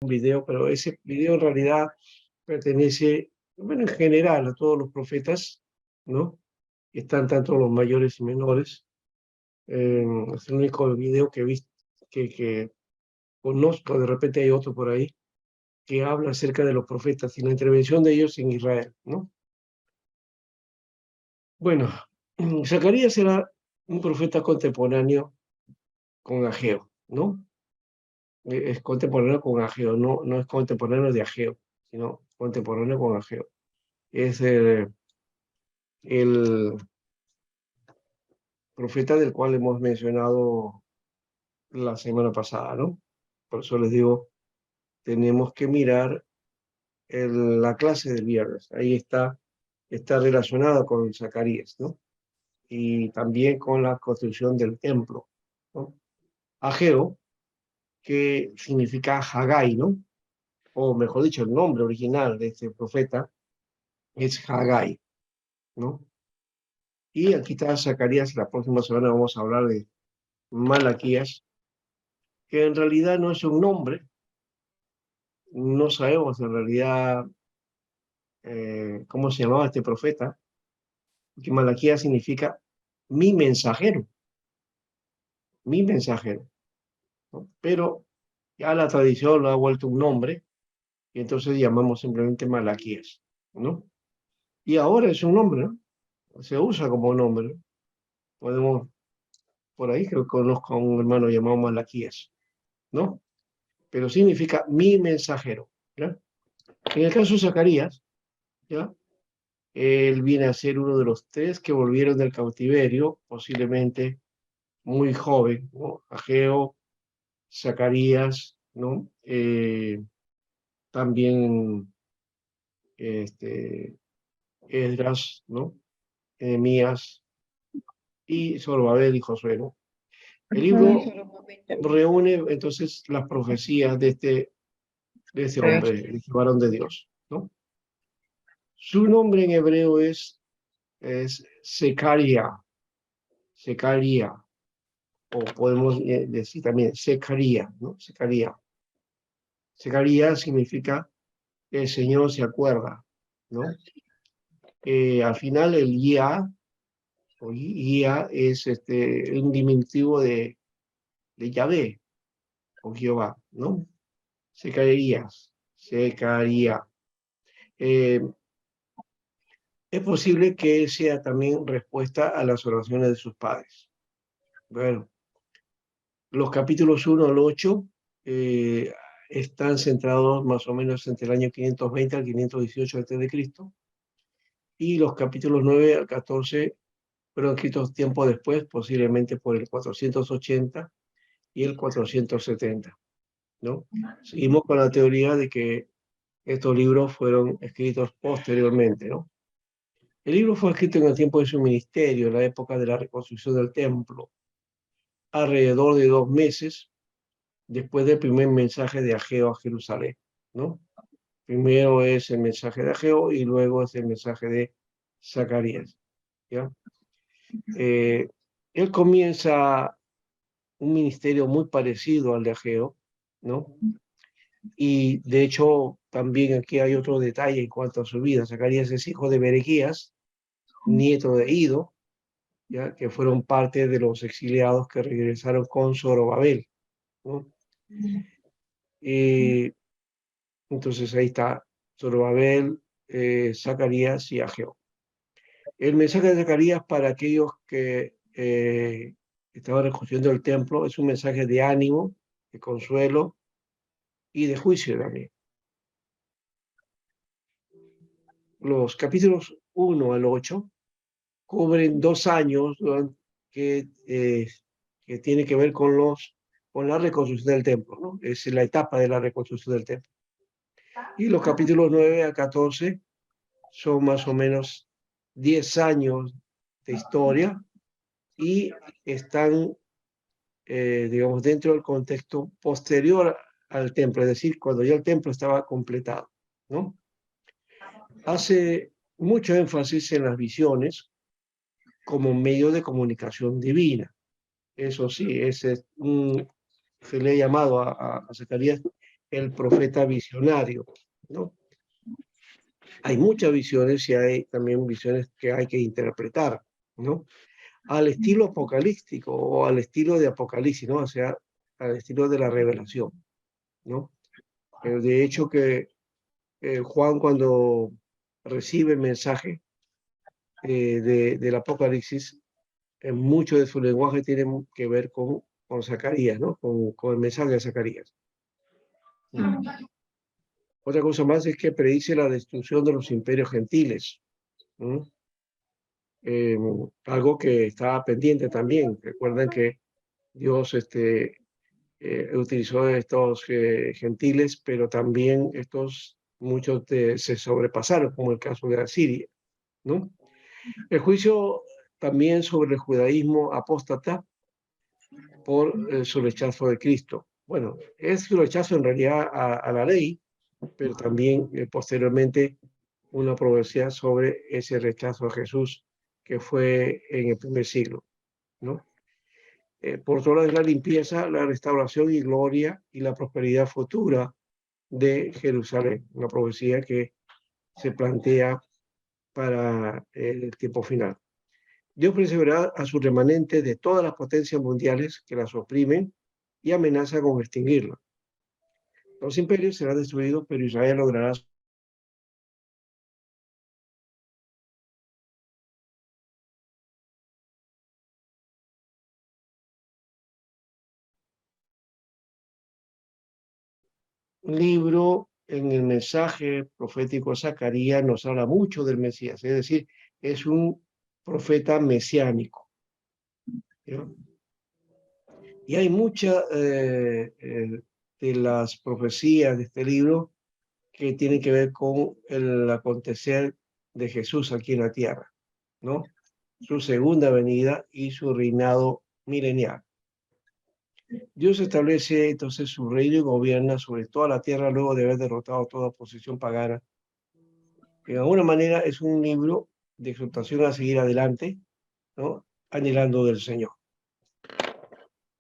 video, pero ese video en realidad pertenece, bueno, en general a todos los profetas, ¿no? Están tanto los mayores y menores. Es el único video que he visto, que conozco, de repente hay otro por ahí, que habla acerca de los profetas y la intervención de ellos en Israel, ¿no? Bueno, Zacarías era un profeta contemporáneo con Ageo, ¿no? Es contemporáneo con Ageo, no es contemporáneo de Ageo, sino contemporáneo con Ageo. Es el profeta del cual hemos mencionado la semana pasada, ¿no? Por eso les digo, tenemos que mirar la clase del viernes. Ahí está relacionada con Zacarías, ¿no? Y también con la construcción del templo, ¿no? Ageo, que significa Hagai, ¿no? O mejor dicho, el nombre original de este profeta es Hagai, ¿no? Y aquí está Zacarías, la próxima semana vamos a hablar de Malaquías, que en realidad no es un nombre, no sabemos en realidad cómo se llamaba este profeta, que Malaquías significa mi mensajero, mi mensajero, ¿no? Pero ya la tradición lo ha vuelto un nombre, y entonces llamamos simplemente Malaquías, ¿no? Y ahora es un nombre, ¿no? Se usa como nombre, ¿no? Podemos, por ahí que conozco a un hermano llamado Malaquías, ¿no? Pero significa mi mensajero, ¿ya? En el caso de Zacarías, ¿ya? Él viene a ser uno de los tres que volvieron del cautiverio, posiblemente muy joven, ¿no? Ageo, Zacarías, ¿no? También Esdras, ¿no? Nehemías y Zorobabel y Josué, ¿no? El libro reúne entonces las profecías de este hombre, de este varón de Dios, ¿no? Su nombre en hebreo es Secaría, Secaría, o podemos decir también Secaría, ¿no? Secaría. Secaría significa el Señor se acuerda, ¿no? Al final el Yah, o Yah es un diminutivo de Yahvé, o Jehová, ¿no? Secarías, Secaría. Eh, es posible que sea también respuesta a las oraciones de sus padres. Bueno, los capítulos 1 al 8 están centrados más o menos entre el año 520 al 518 a.C. Y los capítulos 9 al 14 fueron escritos tiempo después, posiblemente por el 480 y el 470, ¿no? Seguimos con la teoría de que estos libros fueron escritos posteriormente, ¿no? El libro fue escrito en el tiempo de su ministerio, en la época de la reconstrucción del templo, alrededor de 2 meses después del primer mensaje de Ageo a Jerusalén, ¿no? Primero es el mensaje de Ageo y luego es el mensaje de Zacarías, ¿ya? Él comienza un ministerio muy parecido al de Ageo, ¿no? Y de hecho, también aquí hay otro detalle en cuanto a su vida. Zacarías es hijo de Berequías, nieto de Ido, ¿ya? Que fueron parte de los exiliados que regresaron con Zorobabel, ¿no? Y entonces ahí está Zorobabel, Zacarías y Ageo. El mensaje de Zacarías para aquellos que estaban reconstruyendo el templo es un mensaje de ánimo, de consuelo y de juicio también. Los capítulos 1 al 8 cubren 2 años que tiene que ver con la reconstrucción del templo, ¿no? Es la etapa de la reconstrucción del templo. Y los capítulos 9 al 14 son más o menos 10 años de historia y están, digamos, dentro del contexto posterior al templo, es decir, cuando ya el templo estaba completado, ¿no? Hace mucho énfasis en las visiones como medio de comunicación divina. Eso sí, se le ha llamado a Zacarías el profeta visionario, ¿no? Hay muchas visiones y hay también visiones que hay que interpretar, ¿no? Al estilo apocalíptico o al estilo de Apocalipsis, ¿no? O sea, al estilo de la revelación, ¿no? De hecho que Juan cuando recibe el mensaje del Apocalipsis, mucho de su lenguaje tiene que ver con Zacarías, ¿no? Con el mensaje de Zacarías. Otra cosa más es que predice la destrucción de los imperios gentiles, ¿no? Algo que está pendiente también. Recuerden que Dios utilizó estos gentiles, pero también muchos se sobrepasaron, como el caso de Asiria, ¿no? El juicio también sobre el judaísmo apóstata por su rechazo de Cristo. Bueno, es su rechazo en realidad a la ley, pero también posteriormente una profecía sobre ese rechazo a Jesús que fue en el primer siglo, ¿no? Por otro lado, es la limpieza, la restauración y gloria y la prosperidad futura de Jerusalén, una profecía que se plantea para el tiempo final. Dios preservará a su remanente de todas las potencias mundiales que las oprimen y amenaza con extinguirla. Los imperios serán destruidos, pero Israel logrará un libro. En el mensaje profético de Zacarías nos habla mucho del Mesías, es decir, es un profeta mesiánico, ¿no? Y hay muchas de las profecías de este libro que tienen que ver con el acontecer de Jesús aquí en la tierra, ¿no? Su segunda venida y su reinado milenial. Dios establece entonces su reino y gobierna sobre toda la tierra luego de haber derrotado toda oposición pagana. De alguna manera es un libro de exhortación a seguir adelante, ¿no? Anhelando del Señor.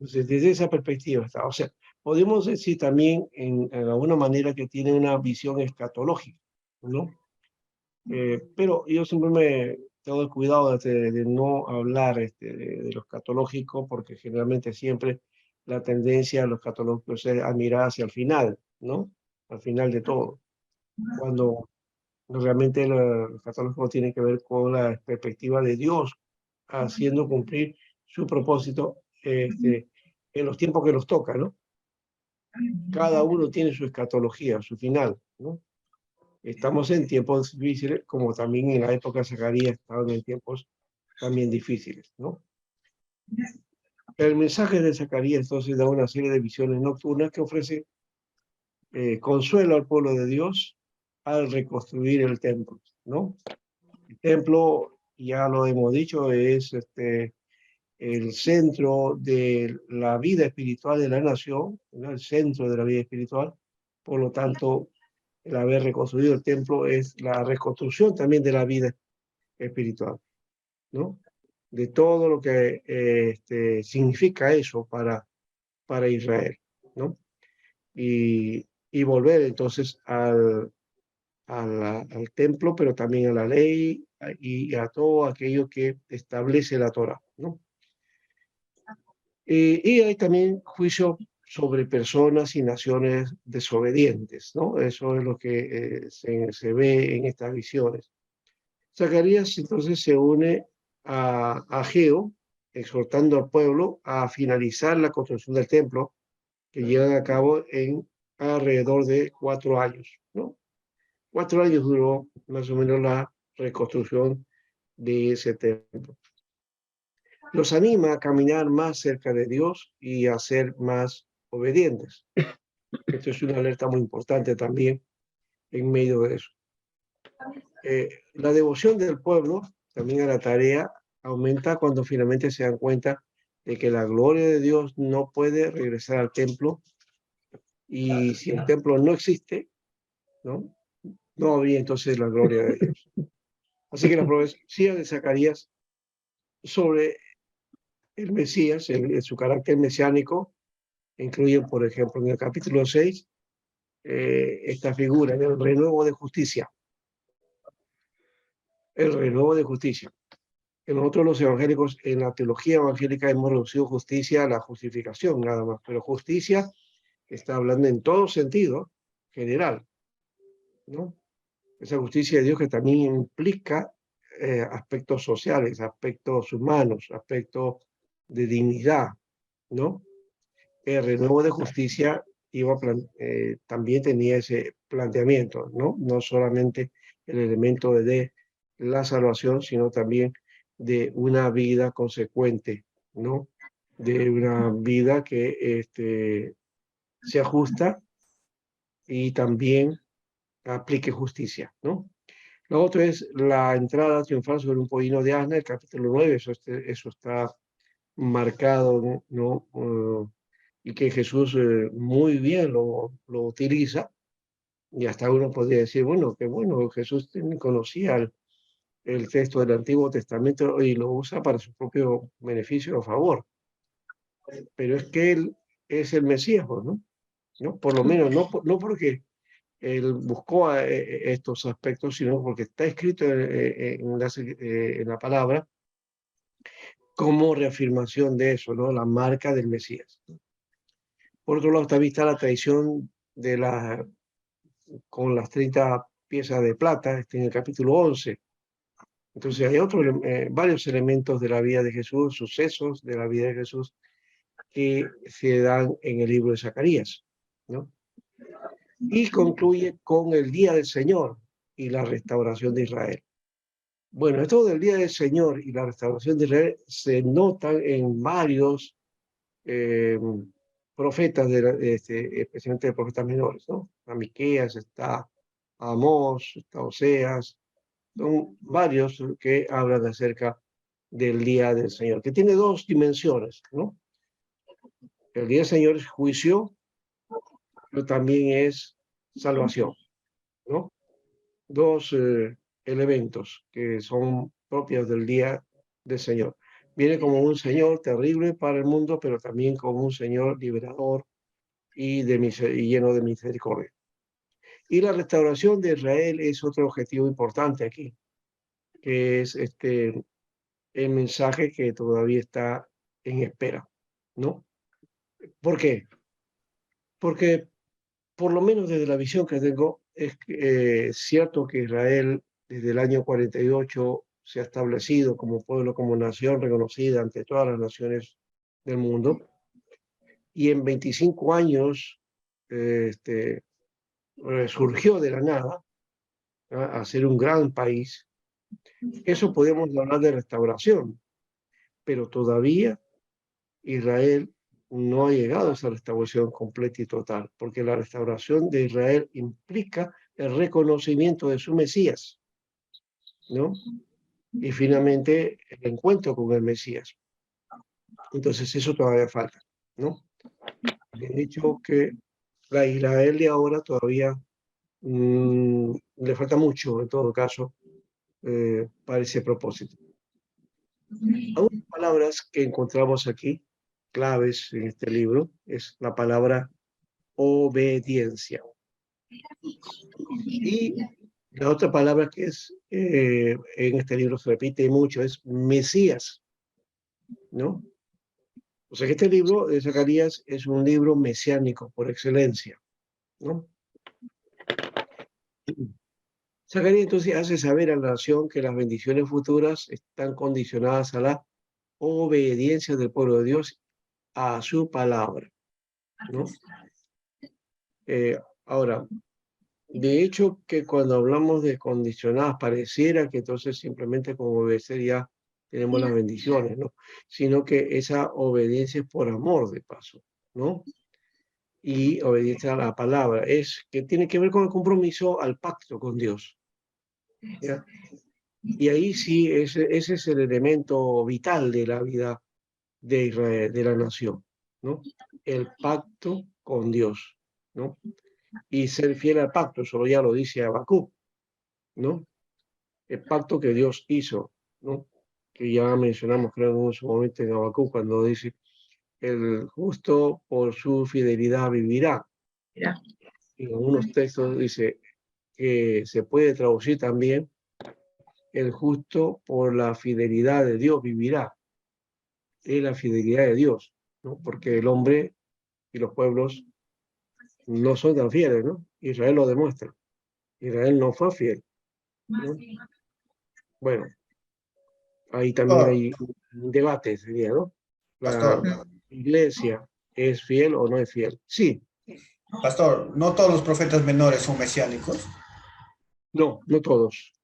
Entonces, desde esa perspectiva está. O sea, podemos decir también en alguna manera que tiene una visión escatológica, ¿no? Pero yo siempre me tengo el cuidado de no hablar de lo escatológico, porque generalmente siempre la tendencia a los escatológicos es a mirar hacia el final, ¿no? Al final de todo. Cuando realmente lo escatológico tiene que ver con la perspectiva de Dios haciendo cumplir su propósito en los tiempos que nos toca, ¿no? Cada uno tiene su escatología, su final, ¿no? Estamos en tiempos difíciles, como también en la época de Zacarías estaban en tiempos también difíciles, ¿no? El mensaje de Zacarías entonces da una serie de visiones nocturnas que ofrece consuelo al pueblo de Dios al reconstruir el templo, ¿no? El templo, ya lo hemos dicho, es el centro de la vida espiritual de la nación, ¿no? El centro de la vida espiritual. Por lo tanto, el haber reconstruido el templo es la reconstrucción también de la vida espiritual, ¿no? De todo lo que significa eso para Israel, ¿no? Y volver entonces al templo, pero también a la ley y a todo aquello que establece la Torah, ¿no? Y hay también juicio sobre personas y naciones desobedientes, ¿no? Eso es lo que se ve en estas visiones. Zacarías entonces se une a Ageo, exhortando al pueblo a finalizar la construcción del templo, que llevan a cabo en alrededor de 4 años, ¿no? 4 años duró más o menos la reconstrucción de ese templo. Los anima a caminar más cerca de Dios y a ser más obedientes. Esto es una alerta muy importante también en medio de eso. La devoción del pueblo también a la tarea aumenta cuando finalmente se dan cuenta de que la gloria de Dios no puede regresar al templo, y si el templo no existe, ¿no? No habría entonces la gloria de Dios. Así que la profecía de Zacarías sobre el Mesías, su carácter mesiánico, incluyen, por ejemplo, en el capítulo 6, esta figura del renuevo de justicia. El renuevo de justicia. En nosotros los evangélicos, en la teología evangélica hemos reducido justicia a la justificación nada más, pero justicia está hablando en todo sentido general, ¿no? Esa justicia de Dios que también implica aspectos sociales, aspectos humanos, aspectos de dignidad, ¿no? El renuevo de justicia también tenía ese planteamiento, ¿no? No solamente el elemento de la salvación, sino también de una vida consecuente, ¿no? De una vida que se ajusta y también aplique justicia, ¿no? Lo otro es la entrada triunfal sobre un pollino de asna, el capítulo 9, eso está marcado, ¿no? Y que Jesús muy bien lo utiliza, y hasta uno podría decir, bueno, que bueno, Jesús conocía el texto del Antiguo Testamento y lo usa para su propio beneficio o favor, pero es que él es el Mesías, ¿no? ¿No? Por lo menos, no porque él buscó estos aspectos, sino porque está escrito en la palabra como reafirmación de eso, ¿no? La marca del Mesías. Por otro lado, está vista la tradición con las 30 piezas de plata, en el capítulo 11. Entonces hay varios elementos de la vida de Jesús, sucesos de la vida de Jesús, que se dan en el libro de Zacarías, ¿no? Y concluye con el día del Señor y la restauración de Israel. Bueno, esto del día del Señor y la restauración de Israel se notan en varios profetas, especialmente de profetas menores, ¿no? A Miqueas, está Amós, está Oseas, son varios que hablan acerca del día del Señor, que tiene dos dimensiones, ¿no? El día del Señor es juicio, pero también es salvación, ¿no? Dos elementos que son propios del día del Señor. Viene como un Señor terrible para el mundo, pero también como un Señor liberador y lleno de misericordia. Y la restauración de Israel es otro objetivo importante aquí, que es el mensaje que todavía está en espera, ¿no? ¿Por qué? Porque por lo menos desde la visión que tengo, es cierto que Israel desde el año 48 se ha establecido como pueblo, como nación reconocida ante todas las naciones del mundo, y en 25 años surgió de la nada a ser un gran país. Eso podemos hablar de restauración, pero todavía Israel no ha llegado a esa restauración completa y total, porque la restauración de Israel implica el reconocimiento de su Mesías, ¿no? Y finalmente el encuentro con el Mesías. Entonces eso todavía falta, ¿no? De hecho que la Israel de ahora todavía le falta mucho, en todo caso, para ese propósito. Algunas palabras que encontramos aquí, claves en este libro, es la palabra obediencia. Y la otra palabra que es en este libro se repite mucho es Mesías, ¿no? O sea que este libro de Zacarías es un libro mesiánico por excelencia, ¿no? Zacarías entonces hace saber a la nación que las bendiciones futuras están condicionadas a la obediencia del pueblo de Dios a su palabra, ¿no? Ahora, de hecho, que cuando hablamos de condicionadas, pareciera que entonces simplemente con obedecer ya tenemos las bendiciones, ¿no? Sino que esa obediencia es por amor de paso, ¿no? Y obediencia a la palabra, es que tiene que ver con el compromiso al pacto con Dios, ¿ya? Y ahí sí, ese es el elemento vital de la vida de Israel, de la nación, ¿no? El pacto con Dios, ¿no? Y ser fiel al pacto, eso ya lo dice Habacuc, ¿no? El pacto que Dios hizo, ¿no? Que ya mencionamos, creo, en su momento en Habacuc, cuando dice, el justo por su fidelidad vivirá. en algunos textos dice que se puede traducir también el justo por la fidelidad de Dios vivirá. Es la fidelidad de Dios, ¿no? Porque el hombre y los pueblos no son tan fieles, ¿no? Israel lo demuestra. Israel no fue fiel, ¿no? Bueno, ahí también Pastor, hay un debate, sería, ¿no? pastor, La iglesia es fiel o no es fiel. Sí, pastor, no todos los profetas menores son mesiánicos. no, no todos,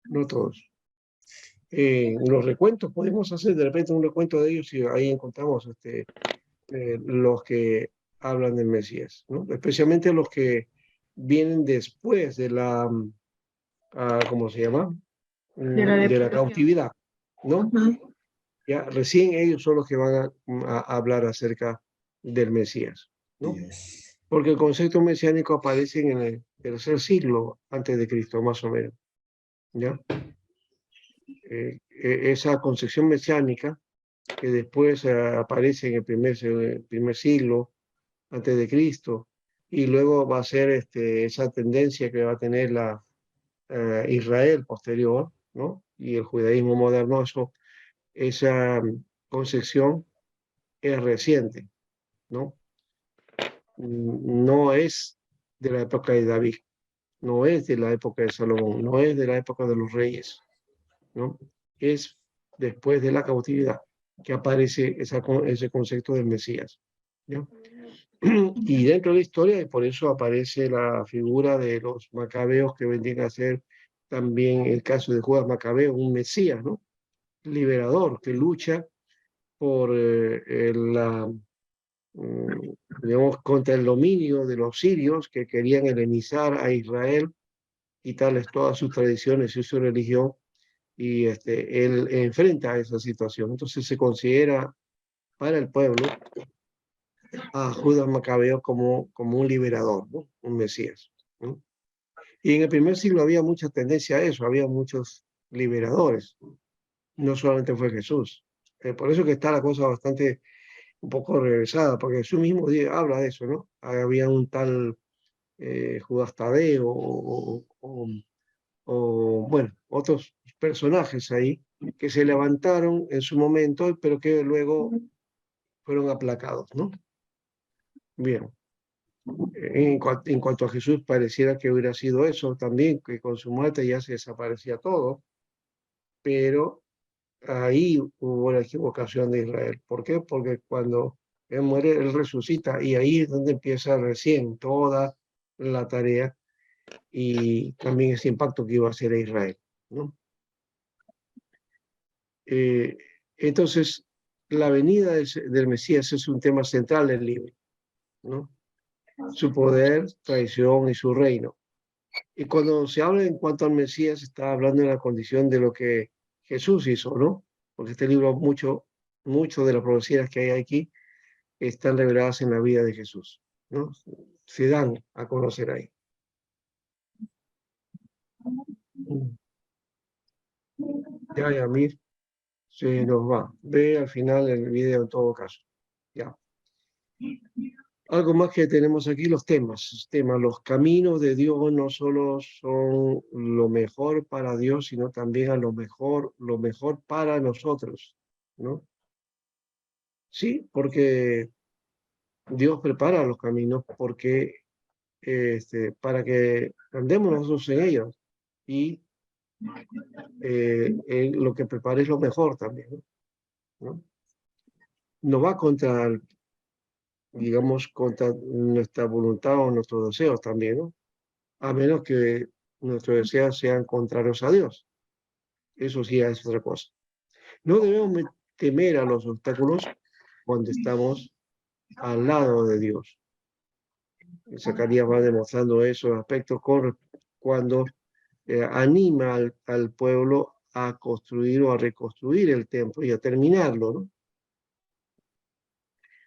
no todos. Los recuentos, podemos hacer de repente un recuento de ellos y ahí encontramos los que hablan del Mesías, ¿no? Especialmente los que vienen después de la, ¿cómo se llama? De la De la deportación. cautividad, ¿no? Ya recién ellos son los que van a hablar acerca del Mesías, ¿no? Yes. Porque el concepto mesiánico aparece en el tercer siglo antes de Cristo, más o menos, ¿ya? Esa concepción mesiánica que después aparece en el primer siglo antes de Cristo y luego va a ser esa tendencia que va a tener la Israel posterior, ¿no? Y el judaísmo moderno, esa concepción es reciente, ¿no? No es de la época de David, no es de la época de Salomón, no es de la época de los reyes, ¿no? Es después de la cautividad que aparece ese concepto del Mesías, ¿no? Y dentro de la historia, y por eso aparece la figura de los macabeos que vendrían a ser también el caso de Judas Macabeo, un Mesías, ¿no? Liberador que lucha por digamos, contra el dominio de los sirios que querían helenizar a Israel, quitarles todas sus tradiciones y su religión, y él enfrenta esa situación. Entonces se considera para el pueblo a Judas Macabeo como un liberador, ¿no? Un Mesías, ¿no? Y en el primer siglo había mucha tendencia a eso, había muchos liberadores, no solamente fue Jesús. Por eso que está la cosa bastante un poco regresada, porque Jesús mismo habla de eso, ¿no? Había un tal Judas Tadeo bueno, otros personajes ahí que se levantaron en su momento, pero que luego fueron aplacados, ¿no? Bien. En cuanto a Jesús, pareciera que hubiera sido eso también, que con su muerte ya se desaparecía todo, pero ahí hubo la equivocación de Israel. ¿Por qué? Porque cuando él muere, él resucita y ahí es donde empieza recién toda la tarea y también ese impacto que iba a hacer a Israel, ¿no? Eh, entonces, la venida del Mesías es un tema central del libro, ¿no? Su poder, traición y su reino. Y cuando se habla en cuanto al Mesías, está hablando en la condición de lo que Jesús hizo, ¿no? Porque este libro, mucho de las profecías que hay aquí están reveladas en la vida de Jesús, ¿no? Se dan a conocer ahí. Ya, Yamir, se nos va. Ve al final el video en todo caso. Ya. Algo más que tenemos aquí, los temas. Los caminos de Dios no solo son lo mejor para Dios, sino también lo mejor para nosotros, ¿no? Sí, porque Dios prepara los caminos para que andemos nosotros en ellos y lo que prepara es lo mejor también, ¿no? No va digamos, contra nuestra voluntad o nuestros deseos también, ¿no? A menos que nuestros deseos sean contrarios a Dios. Eso sí es otra cosa. No debemos temer a los obstáculos cuando estamos al lado de Dios. Zacarías va demostrando esos aspectos cuando anima al pueblo a construir o a reconstruir el templo y a terminarlo, ¿no?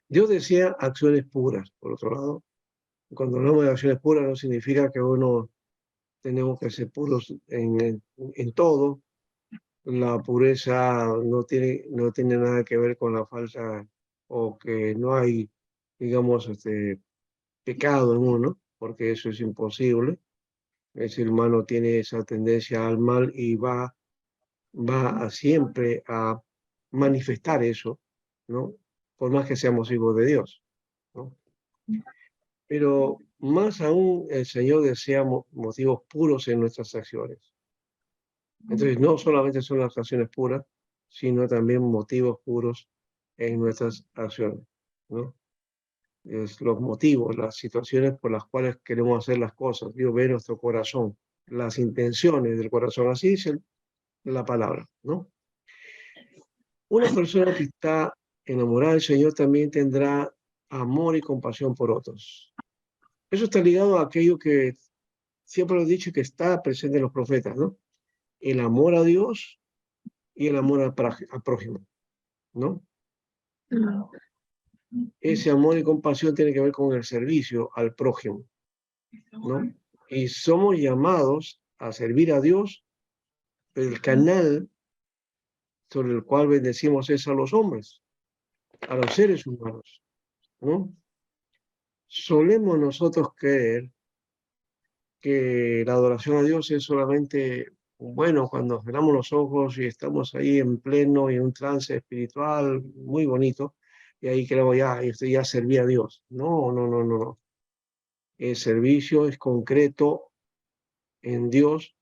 Dios desea acciones puras, por otro lado. Cuando hablamos de acciones puras no significa que uno tenemos que ser puros en todo. La pureza no tiene nada que ver con la falta o que no hay, digamos, pecado en uno, porque eso es imposible. El ser humano tiene esa tendencia al mal y va siempre a manifestar eso, ¿no? Por más que seamos hijos de Dios, ¿no? Pero más aún el Señor desea motivos puros en nuestras acciones. Entonces no solamente son las acciones puras, sino también motivos puros en nuestras acciones, ¿no? Es los motivos, las situaciones por las cuales queremos hacer las cosas. Dios ve nuestro corazón, las intenciones del corazón, así dice la palabra, ¿no? Una persona que está enamorada del Señor también tendrá amor y compasión por otros. Eso está ligado a aquello que siempre lo he dicho que está presente en los profetas, ¿no? El amor a Dios y el amor al prójimo, ¿no? Ese amor y compasión tiene que ver con el servicio al prójimo, ¿no? Y somos llamados a servir a Dios, pero el canal sobre el cual bendecimos es a los hombres, a los seres humanos, ¿no? Solemos nosotros creer que la adoración a Dios es solamente, bueno, cuando cerramos los ojos y estamos ahí en pleno y en un trance espiritual muy bonito, y ahí creo ya serví a Dios. No, no, no, no, no. El servicio es concreto en Dios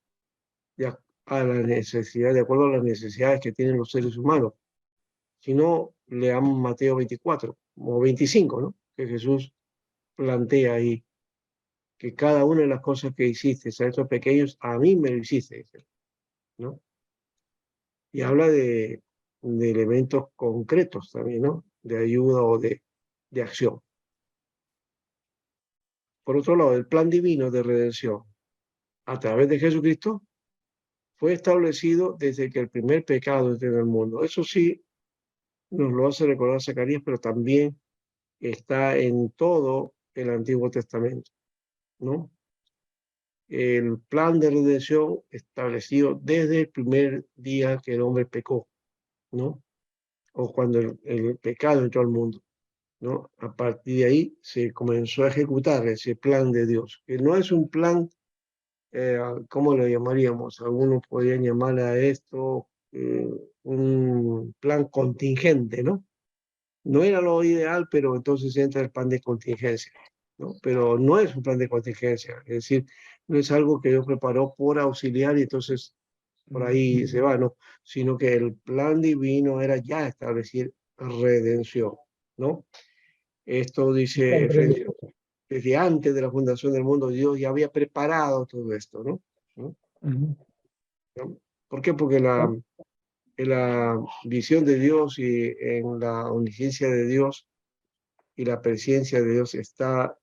a la necesidad, de acuerdo a las necesidades que tienen los seres humanos. Si no, leamos Mateo 24 o 25, ¿no? Que Jesús plantea ahí que cada una de las cosas que hiciste a estos pequeños, a mí me lo hiciste, ¿no? Y habla de elementos concretos también, ¿no? De ayuda o de acción. Por otro lado, el plan divino de redención a través de Jesucristo fue establecido desde que el primer pecado entró en el mundo. Eso sí, nos lo hace recordar Zacarías, pero también está en todo el Antiguo Testamento, ¿no? El plan de redención establecido desde el primer día que el hombre pecó, ¿no? O cuando el pecado entró al mundo, ¿no? A partir de ahí se comenzó a ejecutar ese plan de Dios, que no es un plan, ¿cómo lo llamaríamos? Algunos podrían llamar a esto un plan contingente, ¿no? No era lo ideal, pero entonces entra el plan de contingencia, ¿no? Pero no es un plan de contingencia, es decir, no es algo que Dios preparó por auxiliar y entonces por ahí se va, ¿no? Sino que el plan divino era ya establecer redención, ¿no? Esto dice Efesios, desde antes de la fundación del mundo, Dios ya había preparado todo esto, ¿no? ¿No? ¿No? ¿Por qué? Porque en la visión de Dios y en la omnisciencia de Dios y la presencia de Dios está,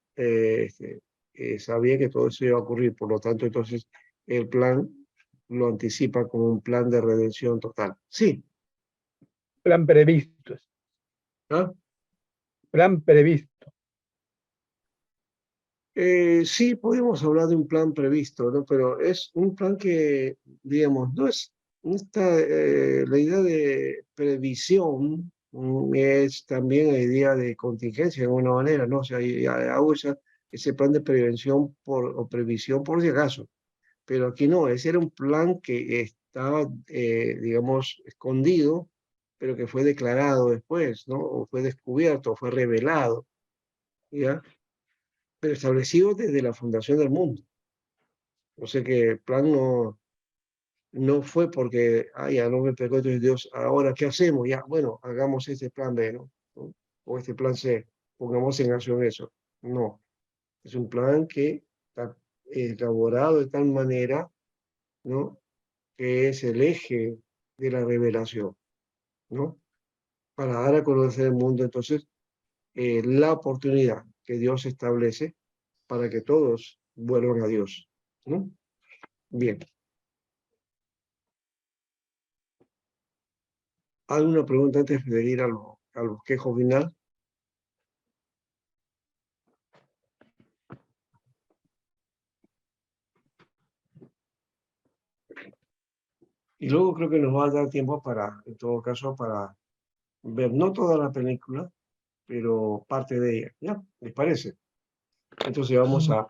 sabía que todo eso iba a ocurrir, por lo tanto, entonces el plan lo anticipa como un plan de redención total. Sí. Plan previsto. ¿Ah? Plan previsto. Sí, podemos hablar de un plan previsto, ¿no? Pero es un plan que, digamos, no está, la idea de previsión es también la idea de contingencia de alguna manera, ¿no? O sea, hago ese plan de prevención o previsión por si acaso, pero aquí no, ese era un plan que estaba, digamos, escondido, pero que fue declarado después, ¿no? O fue descubierto, o fue revelado, ¿ya? Pero establecido desde la fundación del mundo. O sea que el plan no fue porque, ya no me pegó entonces Dios, ahora ¿qué hacemos? Ya, bueno, hagamos este plan B, ¿no? O este plan C, pongamos en acción eso. No, es un plan que está elaborado de tal manera, ¿no? Que es el eje de la revelación, ¿no? Para dar a conocer el mundo, entonces, la oportunidad que Dios establece para que todos vuelvan a Dios, ¿no? Bien. ¿Alguna pregunta antes de ir al bosquejo final? Y luego creo que nos va a dar tiempo para, en todo caso, para ver no toda la película, pero parte de ella. ¿Ya? ¿Les parece? Entonces vamos a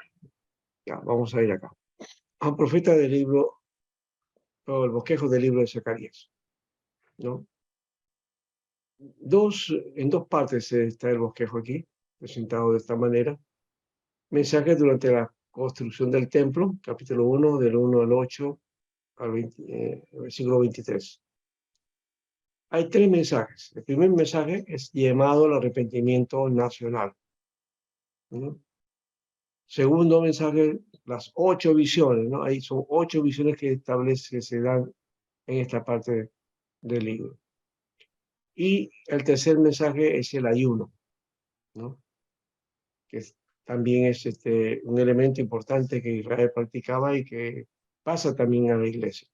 Ya, vamos a ir acá. Al profeta del libro, o el bosquejo del libro de Zacarías, ¿no? En dos partes está el bosquejo aquí, presentado de esta manera. Mensajes durante la construcción del templo, capítulo 1, del 1 al 8, al versículo 23. Hay tres mensajes. El primer mensaje es llamado al arrepentimiento nacional, ¿no? Segundo mensaje, las 8 visiones, ¿no? Ahí son 8 visiones que se dan en esta parte del libro. Y el tercer mensaje es el ayuno, ¿no? Que también es un elemento importante que Israel practicaba y que pasa también a la iglesia.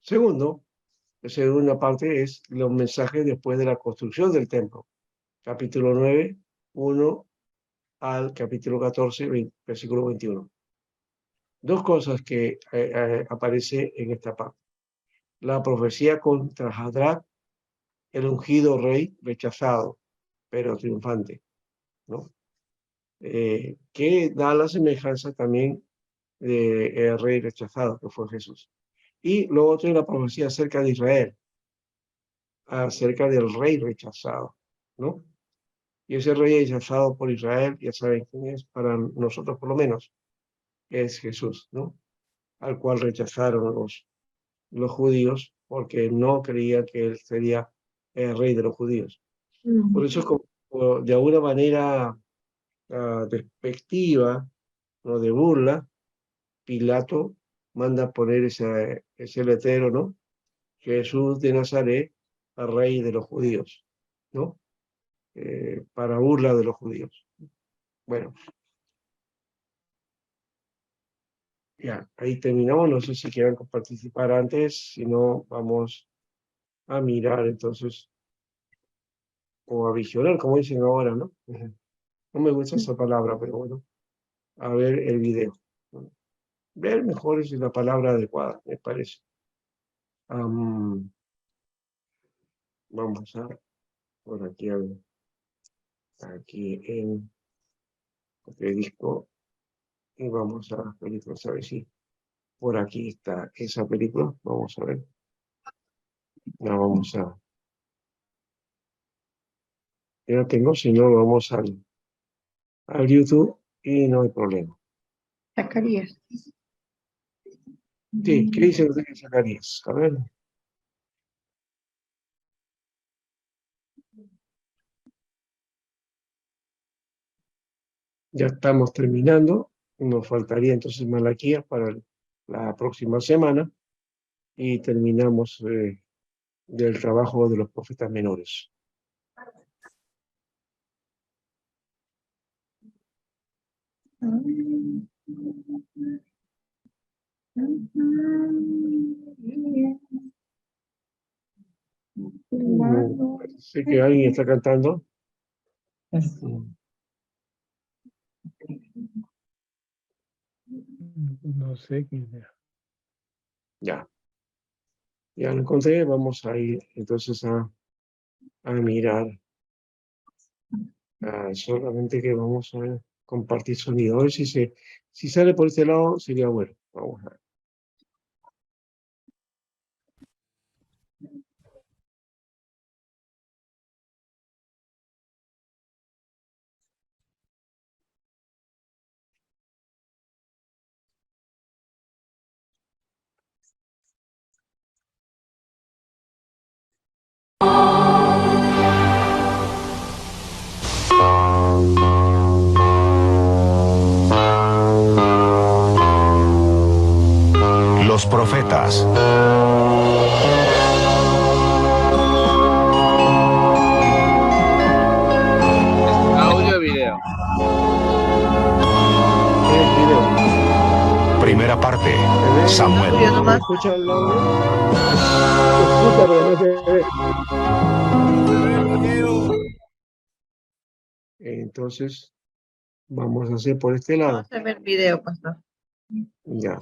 Segundo, la segunda parte es los mensajes después de la construcción del templo. Capítulo 9, 1 al capítulo 14, versículo 21. Dos cosas que aparece en esta parte. La profecía contra Hadrach, el ungido rey rechazado, pero triunfante, ¿no? Que da la semejanza también del rey rechazado, que fue Jesús. Y lo otro es la profecía acerca de Israel, acerca del rey rechazado, ¿no? Y ese rey rechazado por Israel, ya saben quién es, para nosotros por lo menos, es Jesús, ¿no? Al cual rechazaron los judíos porque no creían que él sería el rey de los judíos. Por eso, de alguna manera despectiva, ¿no? De burla, Pilato manda poner ese letrero, ¿no? Jesús de Nazaret, el rey de los judíos, ¿no? Para burla de los judíos. Bueno, ya, ahí terminamos. No sé si quieren participar antes, si no, vamos a mirar entonces, o a visionar, como dicen ahora, ¿no? No me gusta esa palabra, pero bueno, a ver el video, ¿no? Ver mejor es la palabra adecuada, me parece. Vamos a por aquí, aquí en el disco, y vamos a las películas, a ver si por aquí está esa película. Vamos a ver. La vamos a. Ya la tengo, si no, vamos al YouTube y no hay problema. Zacarías. Sí, ¿qué dice usted que Zacarías? A ver. Ya estamos terminando. Nos faltaría entonces Malaquías para la próxima semana y terminamos del trabajo de los profetas menores. Sé que alguien está cantando. No sé quién era. Ya, ya lo encontré. Vamos a ir entonces a mirar. Solamente que vamos a compartir sonido. A ver si sale por este lado, sería bueno. Vamos a ver. Los profetas. Audio video. Es video. Primera parte. ¿Se ve? Samuel. ¿Se escucha el audio? Se escucha, pero no se ve. Entonces, vamos a hacer por este lado. Vamos a ver video, pastor. Ya.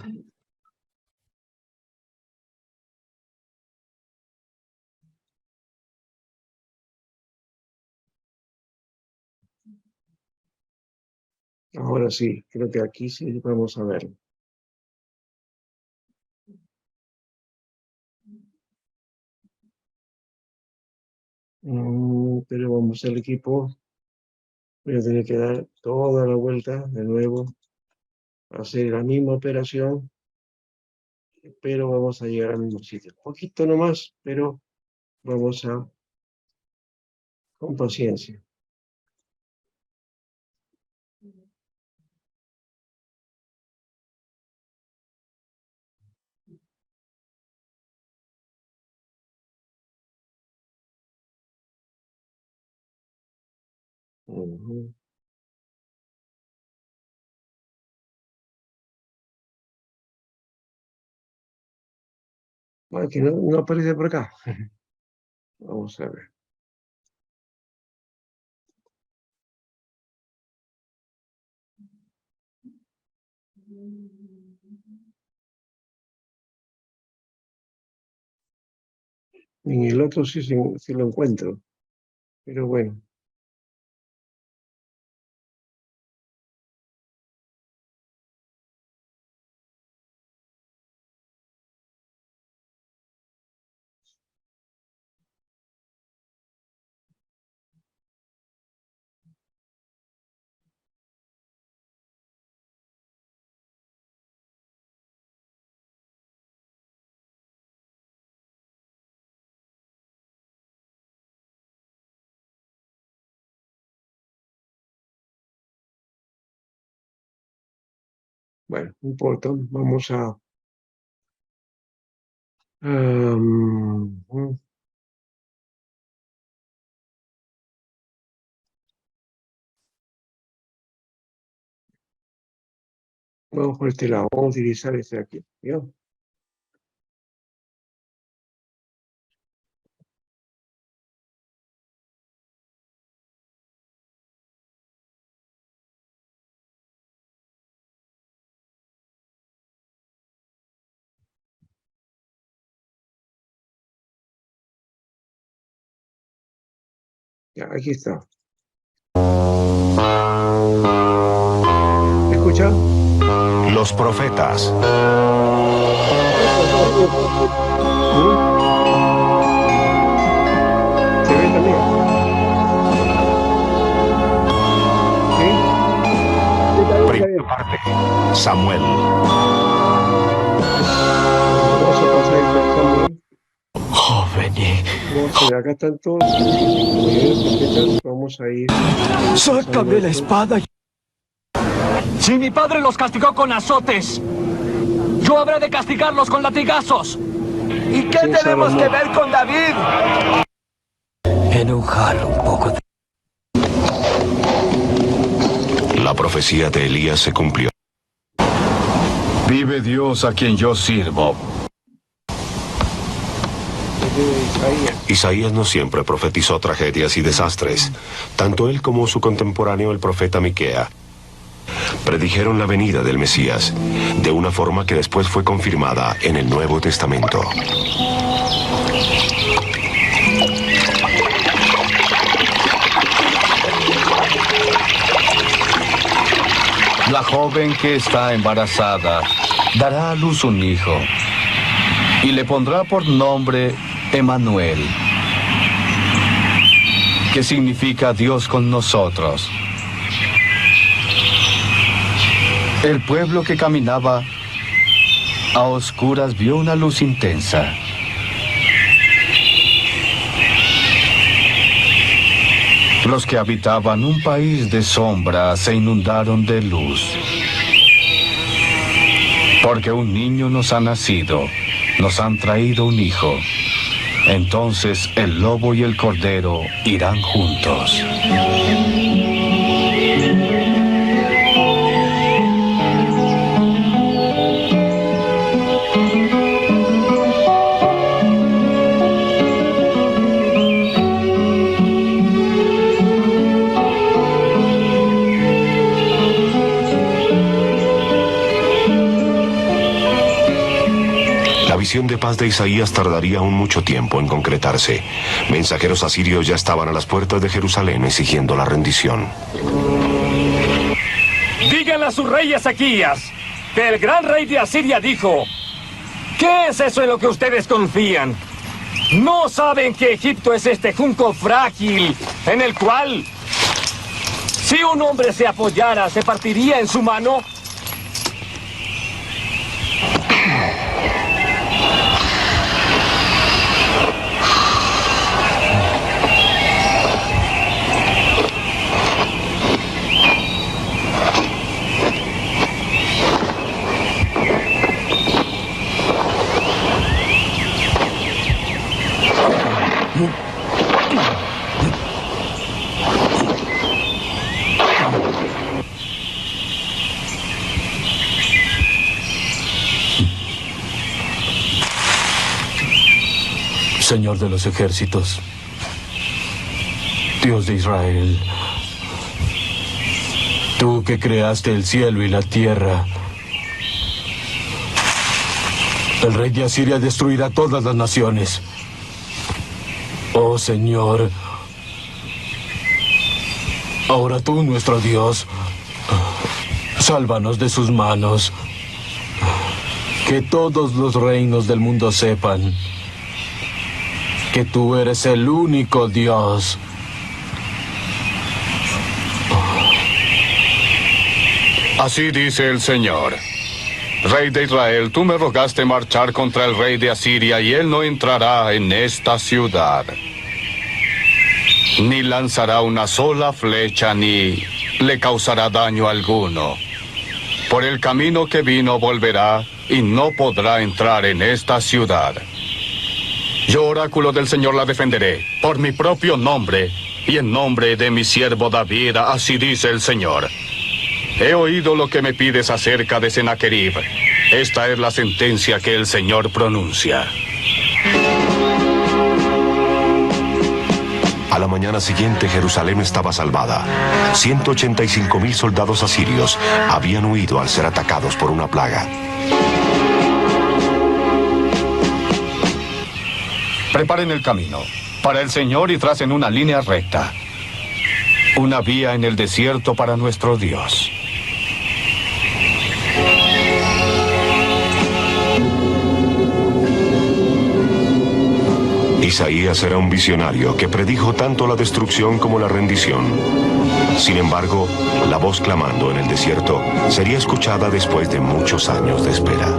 Ahora sí, creo que aquí sí vamos a ver. Pero vamos al equipo. Voy a tener que dar toda la vuelta de nuevo, hacer la misma operación, pero vamos a llegar al mismo sitio. Poquito nomás, pero vamos a, con paciencia. Ujú. Bueno, que no aparece por acá. Vamos a ver. En el otro sí lo encuentro, pero bueno. Bueno, no importa, vamos a... mm, vamos por este lado, vamos a utilizar este de aquí, ¿vio? Ya, aquí está. ¿Me escucha? Los profetas. ¿Se ve también? ¿Sí? Primera parte. Samuel. Vamos a pasar el Samuel. Jóvenes, Vamos a ver, acá están todos. Muy bien, perfecto. Vamos a ir. sácame la espada. Si mi padre los castigó con azotes, yo habré de castigarlos con latigazos. ¿Y qué Sí, tenemos Salomón. que ver con David? Enojar un poco de... La profecía de Elías se cumplió. Vive Dios a quien yo sirvo. Isaías. Isaías no siempre profetizó tragedias y desastres. Tanto él como su contemporáneo, el profeta Miquea, predijeron la venida del Mesías, de una forma que después fue confirmada en el Nuevo Testamento. La joven que está embarazada dará a luz un hijo y le pondrá por nombre Emmanuel, que significa Dios con nosotros. El pueblo que caminaba a oscuras vio una luz intensa. Los que habitaban un país de sombra se inundaron de luz. Porque un niño nos ha nacido, nos han traído un hijo. Entonces el lobo y el cordero irán juntos. La visión de paz de Isaías tardaría aún mucho tiempo en concretarse. Mensajeros asirios ya estaban a las puertas de Jerusalén exigiendo la rendición. Díganle a su rey Ezequías que el gran rey de Asiria dijo: ¿qué es eso en lo que ustedes confían? ¿No saben que Egipto es este junco frágil en el cual, si un hombre se apoyara, se partiría en su mano? Señor de los ejércitos, Dios de Israel, tú que creaste el cielo y la tierra, el rey de Asiria destruirá todas las naciones. Oh Señor, ahora tú, nuestro Dios, sálvanos de sus manos. Que todos los reinos del mundo sepan que tú eres el único Dios. Así dice el Señor: Rey de Israel, tú me rogaste marchar contra el rey de Asiria, y él no entrará en esta ciudad, ni lanzará una sola flecha, ni le causará daño alguno. Por el camino que vino volverá, y no podrá entrar en esta ciudad. Yo, oráculo del Señor, la defenderé, por mi propio nombre, y en nombre de mi siervo David, así dice el Señor. He oído lo que me pides acerca de Sennacherib. Esta es la sentencia que el Señor pronuncia. A la mañana siguiente, Jerusalén estaba salvada. 185,000 soldados asirios habían huido al ser atacados por una plaga. Preparen el camino para el Señor y tracen una línea recta, una vía en el desierto para nuestro Dios. Isaías era un visionario que predijo tanto la destrucción como la rendición. Sin embargo, la voz clamando en el desierto sería escuchada después de muchos años de espera.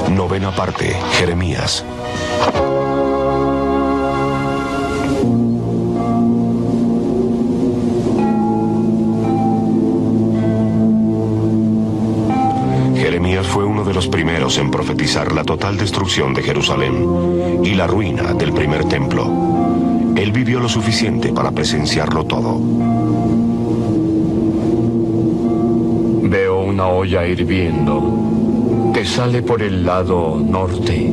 Novena parte, Jeremías. Jeremías fue uno de los primeros en profetizar la total destrucción de Jerusalén y la ruina del primer templo. Él vivió lo suficiente para presenciarlo todo. Veo una olla hirviendo que sale por el lado norte.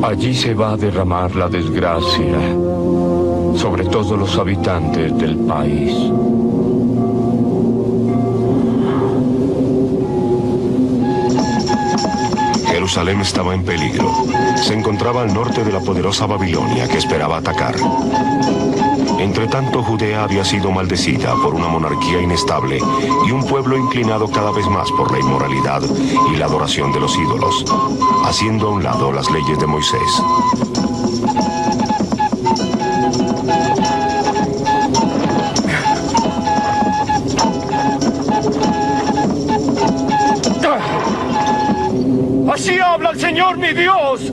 Allí se va a derramar la desgracia sobre todos los habitantes del país. Jerusalén estaba en peligro. Se encontraba al norte de la poderosa Babilonia que esperaba atacar. Entretanto, Judea había sido maldecida por una monarquía inestable y un pueblo inclinado cada vez más por la inmoralidad y la adoración de los ídolos, haciendo a un lado las leyes de Moisés. Así habla el Señor mi Dios.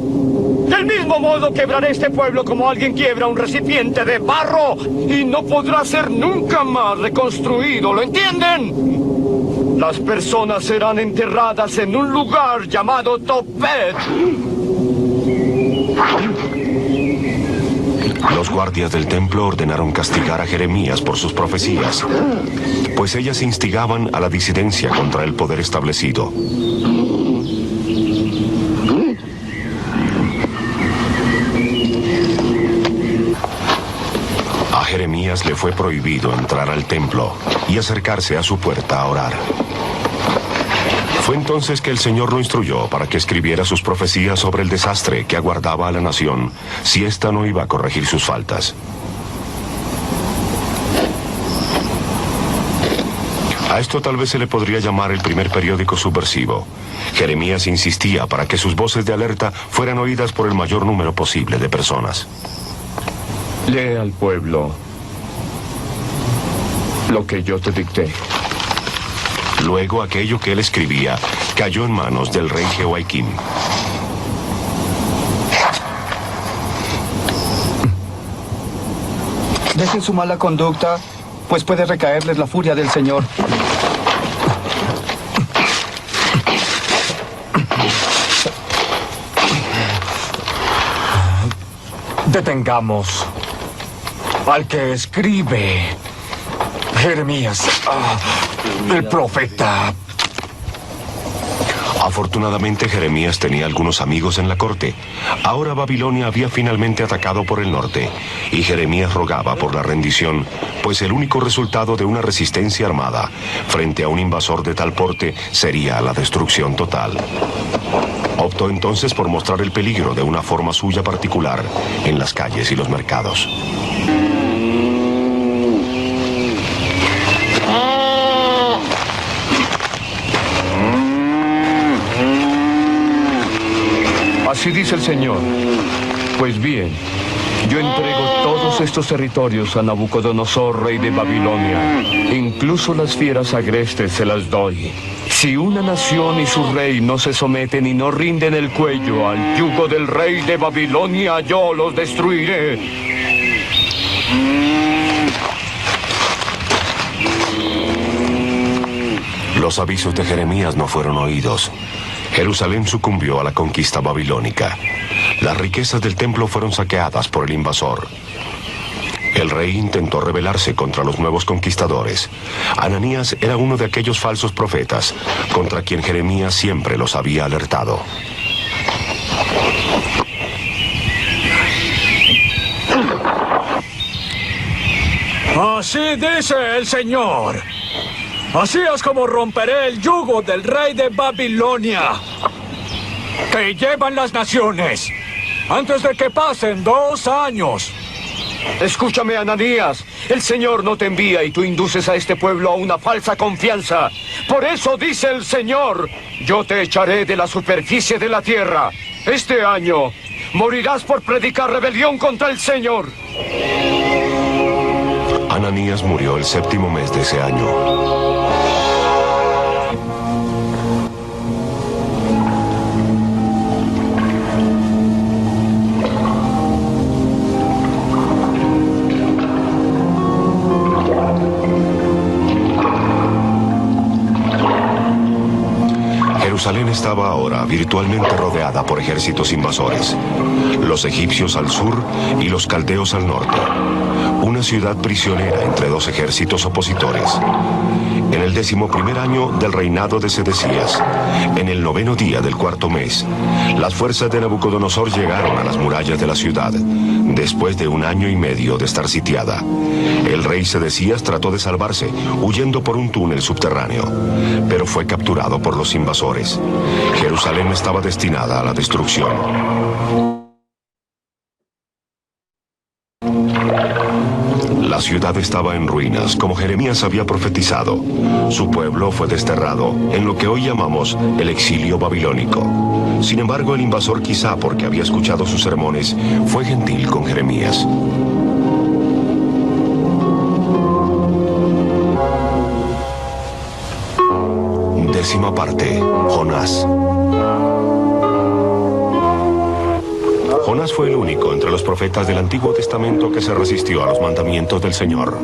Del mismo modo quebraré este pueblo como alguien quiebra un recipiente de barro y no podrá ser nunca más reconstruido, ¿lo entienden? Las personas serán enterradas en un lugar llamado Tophet. Los guardias del templo ordenaron castigar a Jeremías por sus profecías, pues ellas instigaban a la disidencia contra el poder establecido. A Jeremías le fue prohibido entrar al templo y acercarse a su puerta a orar. Fue entonces que el Señor lo instruyó para que escribiera sus profecías sobre el desastre que aguardaba a la nación si ésta no iba a corregir sus faltas. A esto tal vez se le podría llamar el primer periódico subversivo. Jeremías insistía para que sus voces de alerta fueran oídas por el mayor número posible de personas. Lee al pueblo lo que yo te dicté. Luego aquello que él escribía cayó en manos del rey Jehoiakim. Dejen su mala conducta, pues puede recaerles la furia del Señor. Detengamos al que escribe. Jeremías, el profeta. Afortunadamente Jeremías tenía algunos amigos en la corte. Ahora Babilonia había finalmente atacado por el norte y Jeremías rogaba por la rendición, pues el único resultado de una resistencia armada frente a un invasor de tal porte sería la destrucción total. Optó entonces por mostrar el peligro de una forma suya particular en las calles y los mercados. Así dice el Señor. Pues bien, yo entrego todos estos territorios a Nabucodonosor, rey de Babilonia. Incluso las fieras agrestes se las doy. Si una nación y su rey no se someten y no rinden el cuello al yugo del rey de Babilonia, yo los destruiré. Los avisos de Jeremías no fueron oídos. Jerusalén sucumbió a la conquista babilónica. Las riquezas del templo fueron saqueadas por el invasor. El rey intentó rebelarse contra los nuevos conquistadores. Ananías era uno de aquellos falsos profetas contra quien Jeremías siempre los había alertado. Así dice el Señor. Así es como romperé el yugo del rey de Babilonia, que llevan las naciones, antes de que pasen 2 años. Escúchame, Ananías. El Señor no te envía y tú induces a este pueblo a una falsa confianza. Por eso dice el Señor, yo te echaré de la superficie de la tierra. Este año morirás por predicar rebelión contra el Señor. Ananías murió el 7º mes de ese año. Jerusalén estaba ahora virtualmente rodeada por ejércitos invasores. Los egipcios al sur y los caldeos al norte. Una ciudad prisionera entre 2 ejércitos opositores. En el 11º año del reinado de Sedecías, en el 9º día del 4º mes, las fuerzas de Nabucodonosor llegaron a las murallas de la ciudad, después de 1 año y medio de estar sitiada. El rey Sedecías trató de salvarse, huyendo por un túnel subterráneo, pero fue capturado por los invasores. Jerusalén estaba destinada a la destrucción. La ciudad estaba en ruinas, como Jeremías había profetizado. Su pueblo fue desterrado en lo que hoy llamamos el exilio babilónico. Sin embargo, el invasor, quizá porque había escuchado sus sermones, fue gentil con Jeremías. Décima parte, Jonás. Jonás fue el único entre los profetas del Antiguo Testamento que se resistió a los mandamientos del Señor.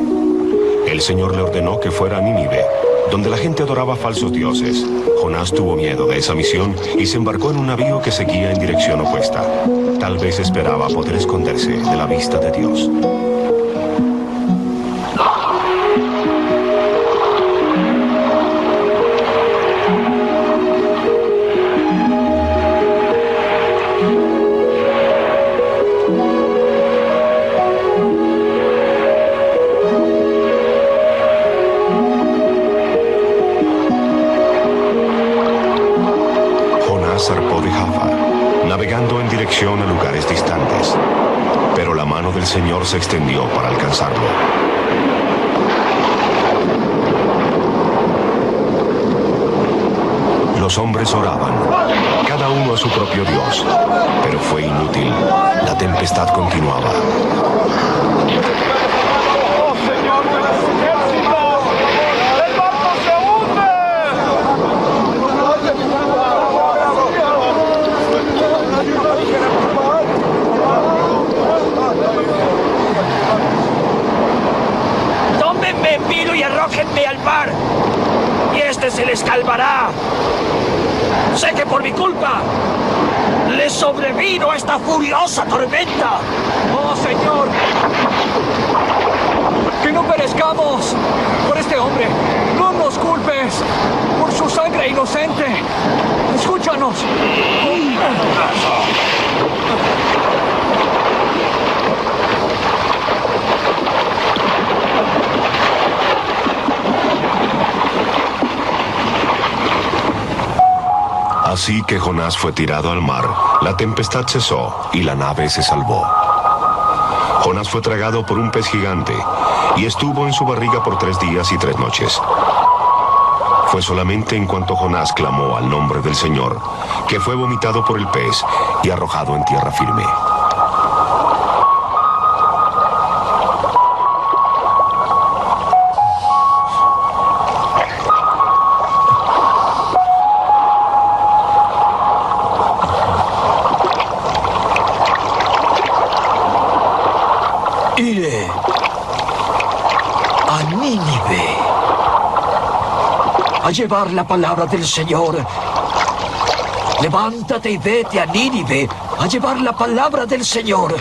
El Señor le ordenó que fuera a Nínive, donde la gente adoraba falsos dioses. Jonás tuvo miedo de esa misión y se embarcó en un navío que seguía en dirección opuesta. Tal vez esperaba poder esconderse de la vista de Dios. dirección a lugares distantes, pero la mano del Señor se extendió para alcanzarlo. Los hombres oraban, cada uno a su propio Dios, pero fue inútil. La tempestad continuaba. ¡Oh, Señor de los ejércitos! ¡El barco se hunde! Tómenme en vilo y arrójenme al mar, y este se les calmará. Sé que por mi culpa les sobrevino esta furiosa tormenta. ¡Oh, Señor! ¡Que no perezcamos por este hombre! ¡No nos culpes por su sangre inocente! ¡Escúchanos! Así que Jonás fue tirado al mar, la tempestad cesó y la nave se salvó. Jonás fue tragado por un pez gigante y estuvo en su barriga por 3 días y 3 noches. Fue solamente en cuanto Jonás clamó al nombre del Señor que fue vomitado por el pez y arrojado en tierra firme. Iré a Nínive a llevar la palabra del Señor. Levántate y vete a Nínive a llevar la palabra del Señor.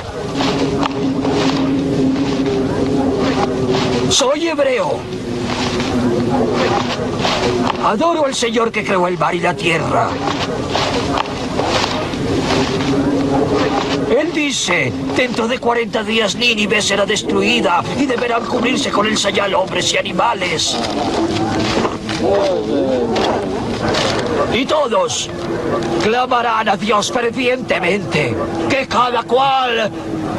Soy hebreo. Adoro al Señor que creó el mar y la tierra. Él dice, dentro de 40 días Nínive será destruida y deberán cubrirse con el sayal hombres y animales. Y todos clamarán a Dios fervientemente, que cada cual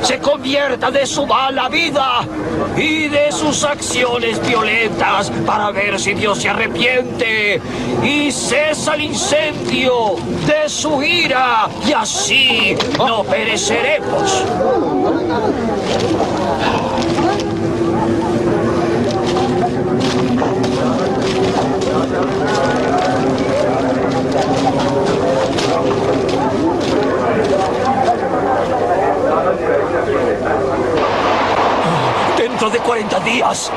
se convierta de su mala vida y de sus acciones violentas para ver si Dios se arrepiente y cesa el incendio de su ira, y así no pereceremos. Dentro de 40 días,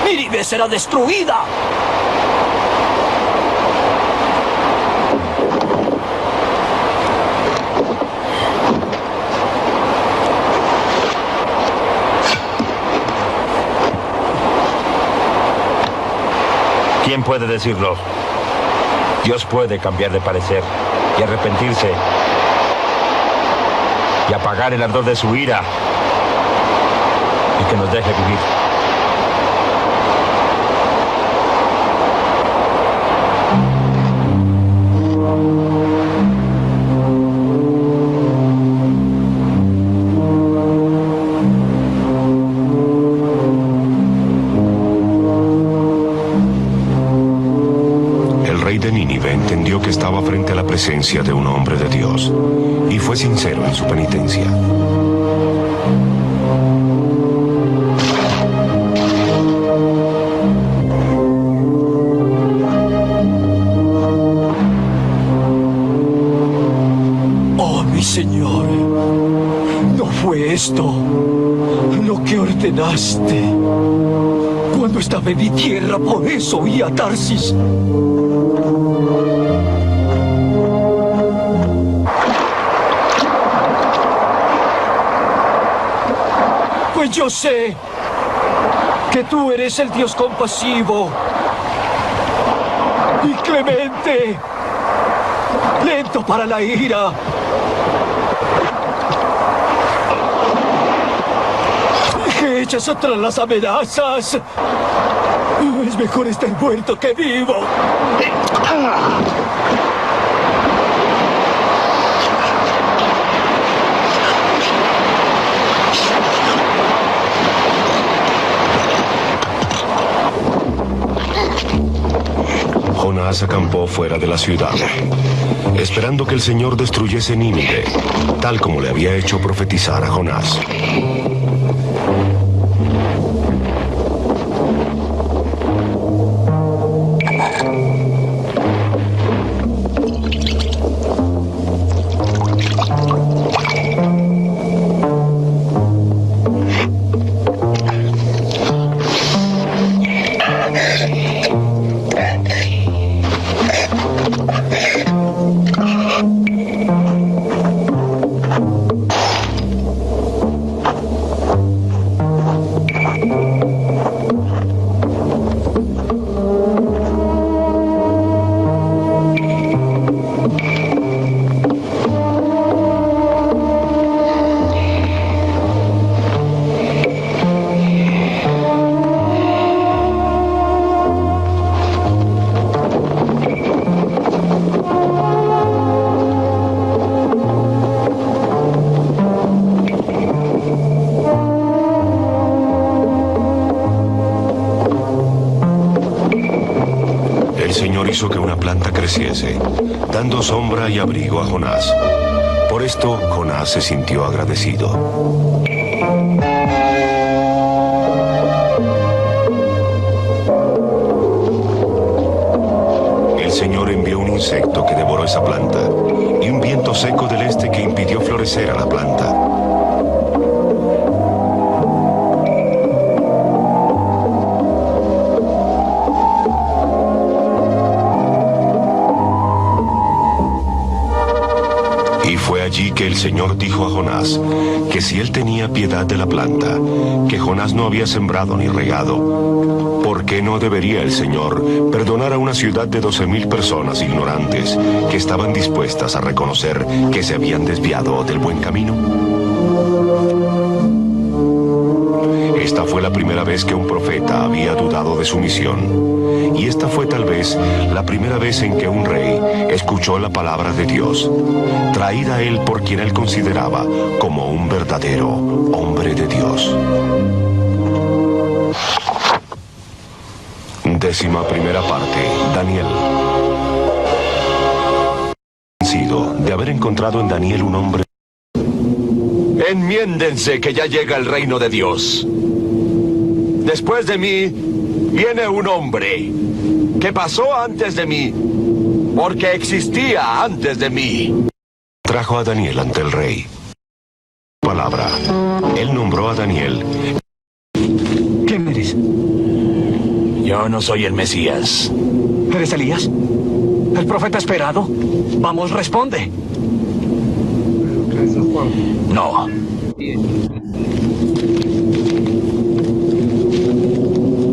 Nínive será destruida. ¿Quién puede decirlo? Dios puede cambiar de parecer y arrepentirse y apagar el ardor de su ira y que nos deje vivir. Entendió que estaba frente a la presencia de un hombre de Dios y fue sincero en su penitencia. Oh, mi Señor, ¿no fue esto lo que ordenaste cuando estaba en mi tierra? Por eso oí a Tarsis. Pues yo sé que tú eres el Dios compasivo y clemente, lento para la ira, que echas atrás las amenazas. Es mejor estar muerto que vivo. Jonás acampó fuera de la ciudad, esperando que el Señor destruyese Nínive, tal como le había hecho profetizar a Jonás. Hizo que una planta creciese, dando sombra y abrigo a Jonás. Por esto, Jonás se sintió agradecido. El Señor envió un insecto que devoró esa planta y un viento seco del este que impidió florecer a la planta. Fue allí que el Señor dijo a Jonás que si él tenía piedad de la planta, que Jonás no había sembrado ni regado, ¿por qué no debería el Señor perdonar a una ciudad de 12,000 personas ignorantes que estaban dispuestas a reconocer que se habían desviado del buen camino? Esta fue la primera vez que un profeta había dudado de su misión. Y esta fue tal vez la primera vez en que un rey escuchó la palabra de Dios, traída a él por quien él consideraba como un verdadero hombre de Dios. 11ª parte, Daniel. De haber encontrado en Daniel un hombre. Enmiéndense que ya llega el reino de Dios. Después de mí viene un hombre que pasó antes de mí, porque existía antes de mí. Trajo a Daniel ante el rey. Palabra. Él nombró a Daniel. ¿Quién eres? Yo no soy el Mesías. ¿Eres Elías? ¿El profeta esperado? Vamos, responde. No.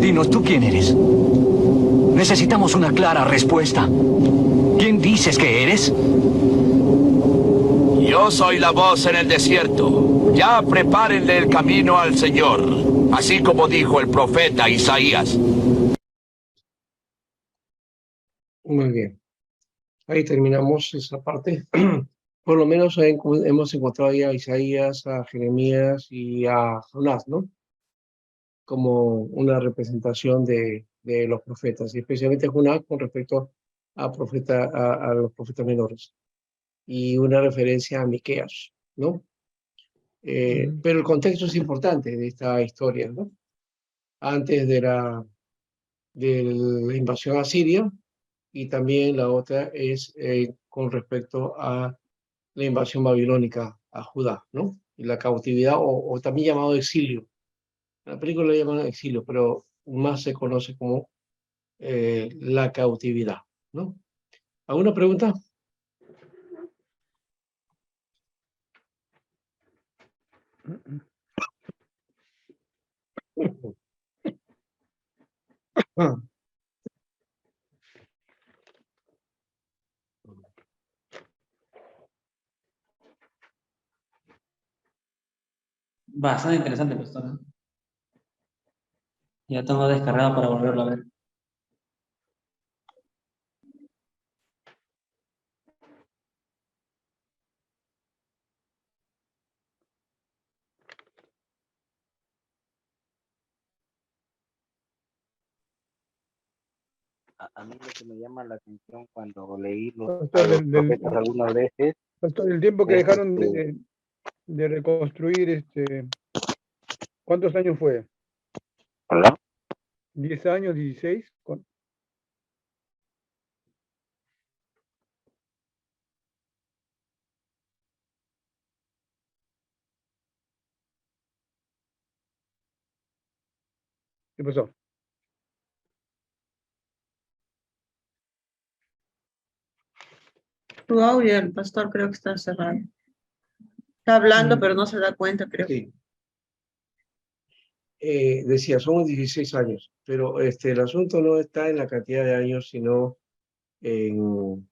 Dinos, ¿tú quién eres? Necesitamos una clara respuesta. ¿Quién dices que eres? Yo soy la voz en el desierto. Ya prepárenle el camino al Señor, así como dijo el profeta Isaías. Muy bien. Ahí terminamos esa parte. Por lo menos hemos encontrado ya a Isaías, a Jeremías y a Jonás, ¿no? Como una representación de los profetas, y especialmente Jonás con respecto a los profetas menores. Y una referencia a Miqueas, ¿no? Pero el contexto es importante de esta historia, ¿no? Antes de la invasión a Siria, y también la otra es con respecto a la invasión babilónica a Judá, ¿no? Y la cautividad, o también llamado exilio. La película le llaman exilio, pero más se conoce como la cautividad, ¿no? ¿Alguna pregunta? Bastante interesante, pastor. Ya tengo descargado para volverlo a ver. A mí lo que me llama la atención cuando leí los Pastor, profetas algunas veces, pastor, el tiempo que es dejaron de reconstruir, ¿cuántos años fue? ¿Hola? ¿10 años, 16? ¿Qué pasó? Tu audio, el pastor, creo que está cerrado. Está hablando, pero no se da cuenta, creo. Sí. Decía, son 16 años, pero el asunto no está en la cantidad de años, sino en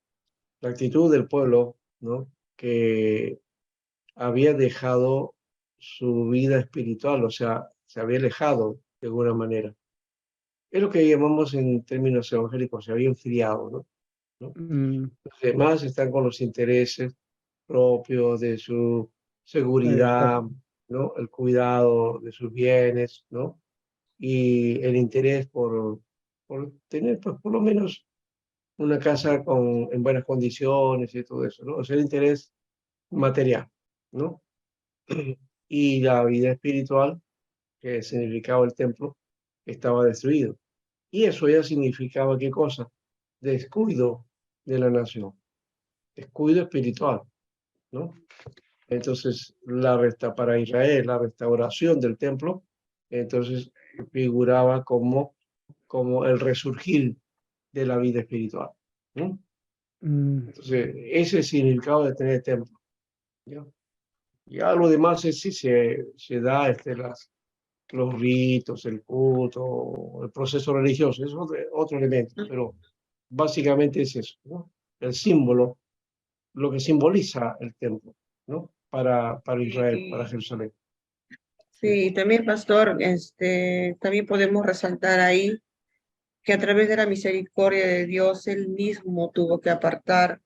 la actitud del pueblo, ¿no? Que había dejado su vida espiritual, o sea, se había alejado de alguna manera. Es lo que llamamos en términos evangélicos, se había enfriado, ¿no? Los demás están con los intereses propios de su seguridad, ¿no? El cuidado de sus bienes, ¿no? Y el interés por tener, pues, por lo menos una casa en buenas condiciones y todo eso, ¿no? O sea, el interés material, ¿no? Y la vida espiritual, que significaba el templo, estaba destruido. Y eso ya significaba, ¿qué cosa? Descuido de la nación, descuido espiritual, ¿no? Entonces, para Israel, la restauración del templo, entonces figuraba como el resurgir de la vida espiritual, ¿no? Entonces, ese es el significado de tener templo, ¿ya? Ya lo demás sí se da los ritos, el culto, el proceso religioso, es otro elemento, pero básicamente es eso, ¿no? El símbolo, lo que simboliza el templo, ¿no? Para Israel, para Jerusalén. Sí, también, pastor, también podemos resaltar ahí que a través de la misericordia de Dios, él mismo tuvo que apartar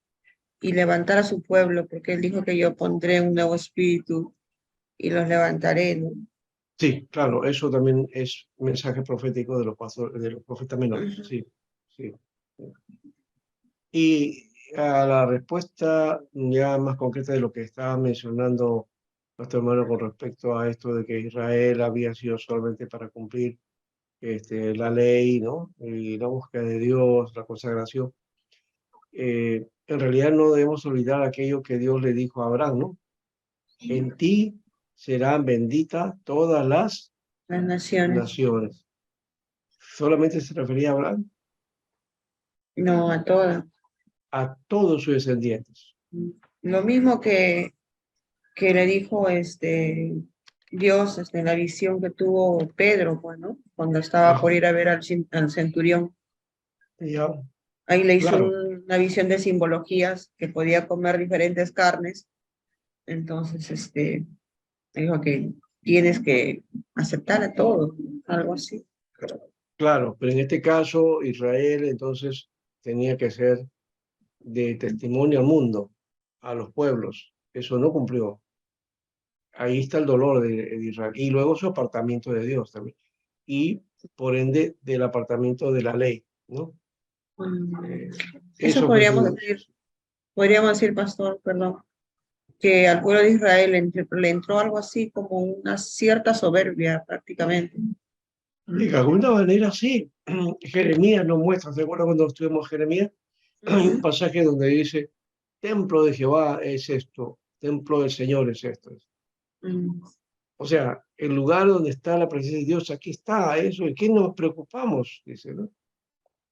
y levantar a su pueblo, porque él dijo que yo pondré un nuevo espíritu y los levantaré, ¿no? Sí, claro, eso también es mensaje profético de los profetas menores, sí, sí. Y a la respuesta ya más concreta de lo que estaba mencionando nuestro hermano con respecto a esto de que Israel había sido solamente para cumplir la ley, ¿no? Y la búsqueda de Dios, la consagración. En realidad no debemos olvidar aquello que Dios le dijo a Abraham, ¿no? En ti serán benditas todas las naciones. ¿Solamente se refería a Abraham? No, a todas. A todos sus descendientes. Lo mismo que le dijo Dios en la visión que tuvo Pedro, bueno, cuando estaba por ir a ver al centurión. Ya. Ahí le hizo Claro. una visión de simbologías que podía comer diferentes carnes. Entonces, dijo que tienes que aceptar a todo, algo así. Claro, pero en este caso Israel entonces tenía que ser de testimonio al mundo, a los pueblos. Eso no cumplió. Ahí está el dolor de Israel. Y luego su apartamiento de Dios también. Y por ende del apartamiento de la ley, ¿no? Eso podríamos decir, pastor, perdón, que al pueblo de Israel le entró algo así como una cierta soberbia prácticamente. De alguna manera sí. Jeremías nos muestra, ¿se acuerdan cuando estuvimos Jeremías? Hay un pasaje donde dice, templo de Jehová es esto, templo del Señor es esto. O sea, el lugar donde está la presencia de Dios, aquí está eso. ¿Y qué nos preocupamos? Dice, ¿no?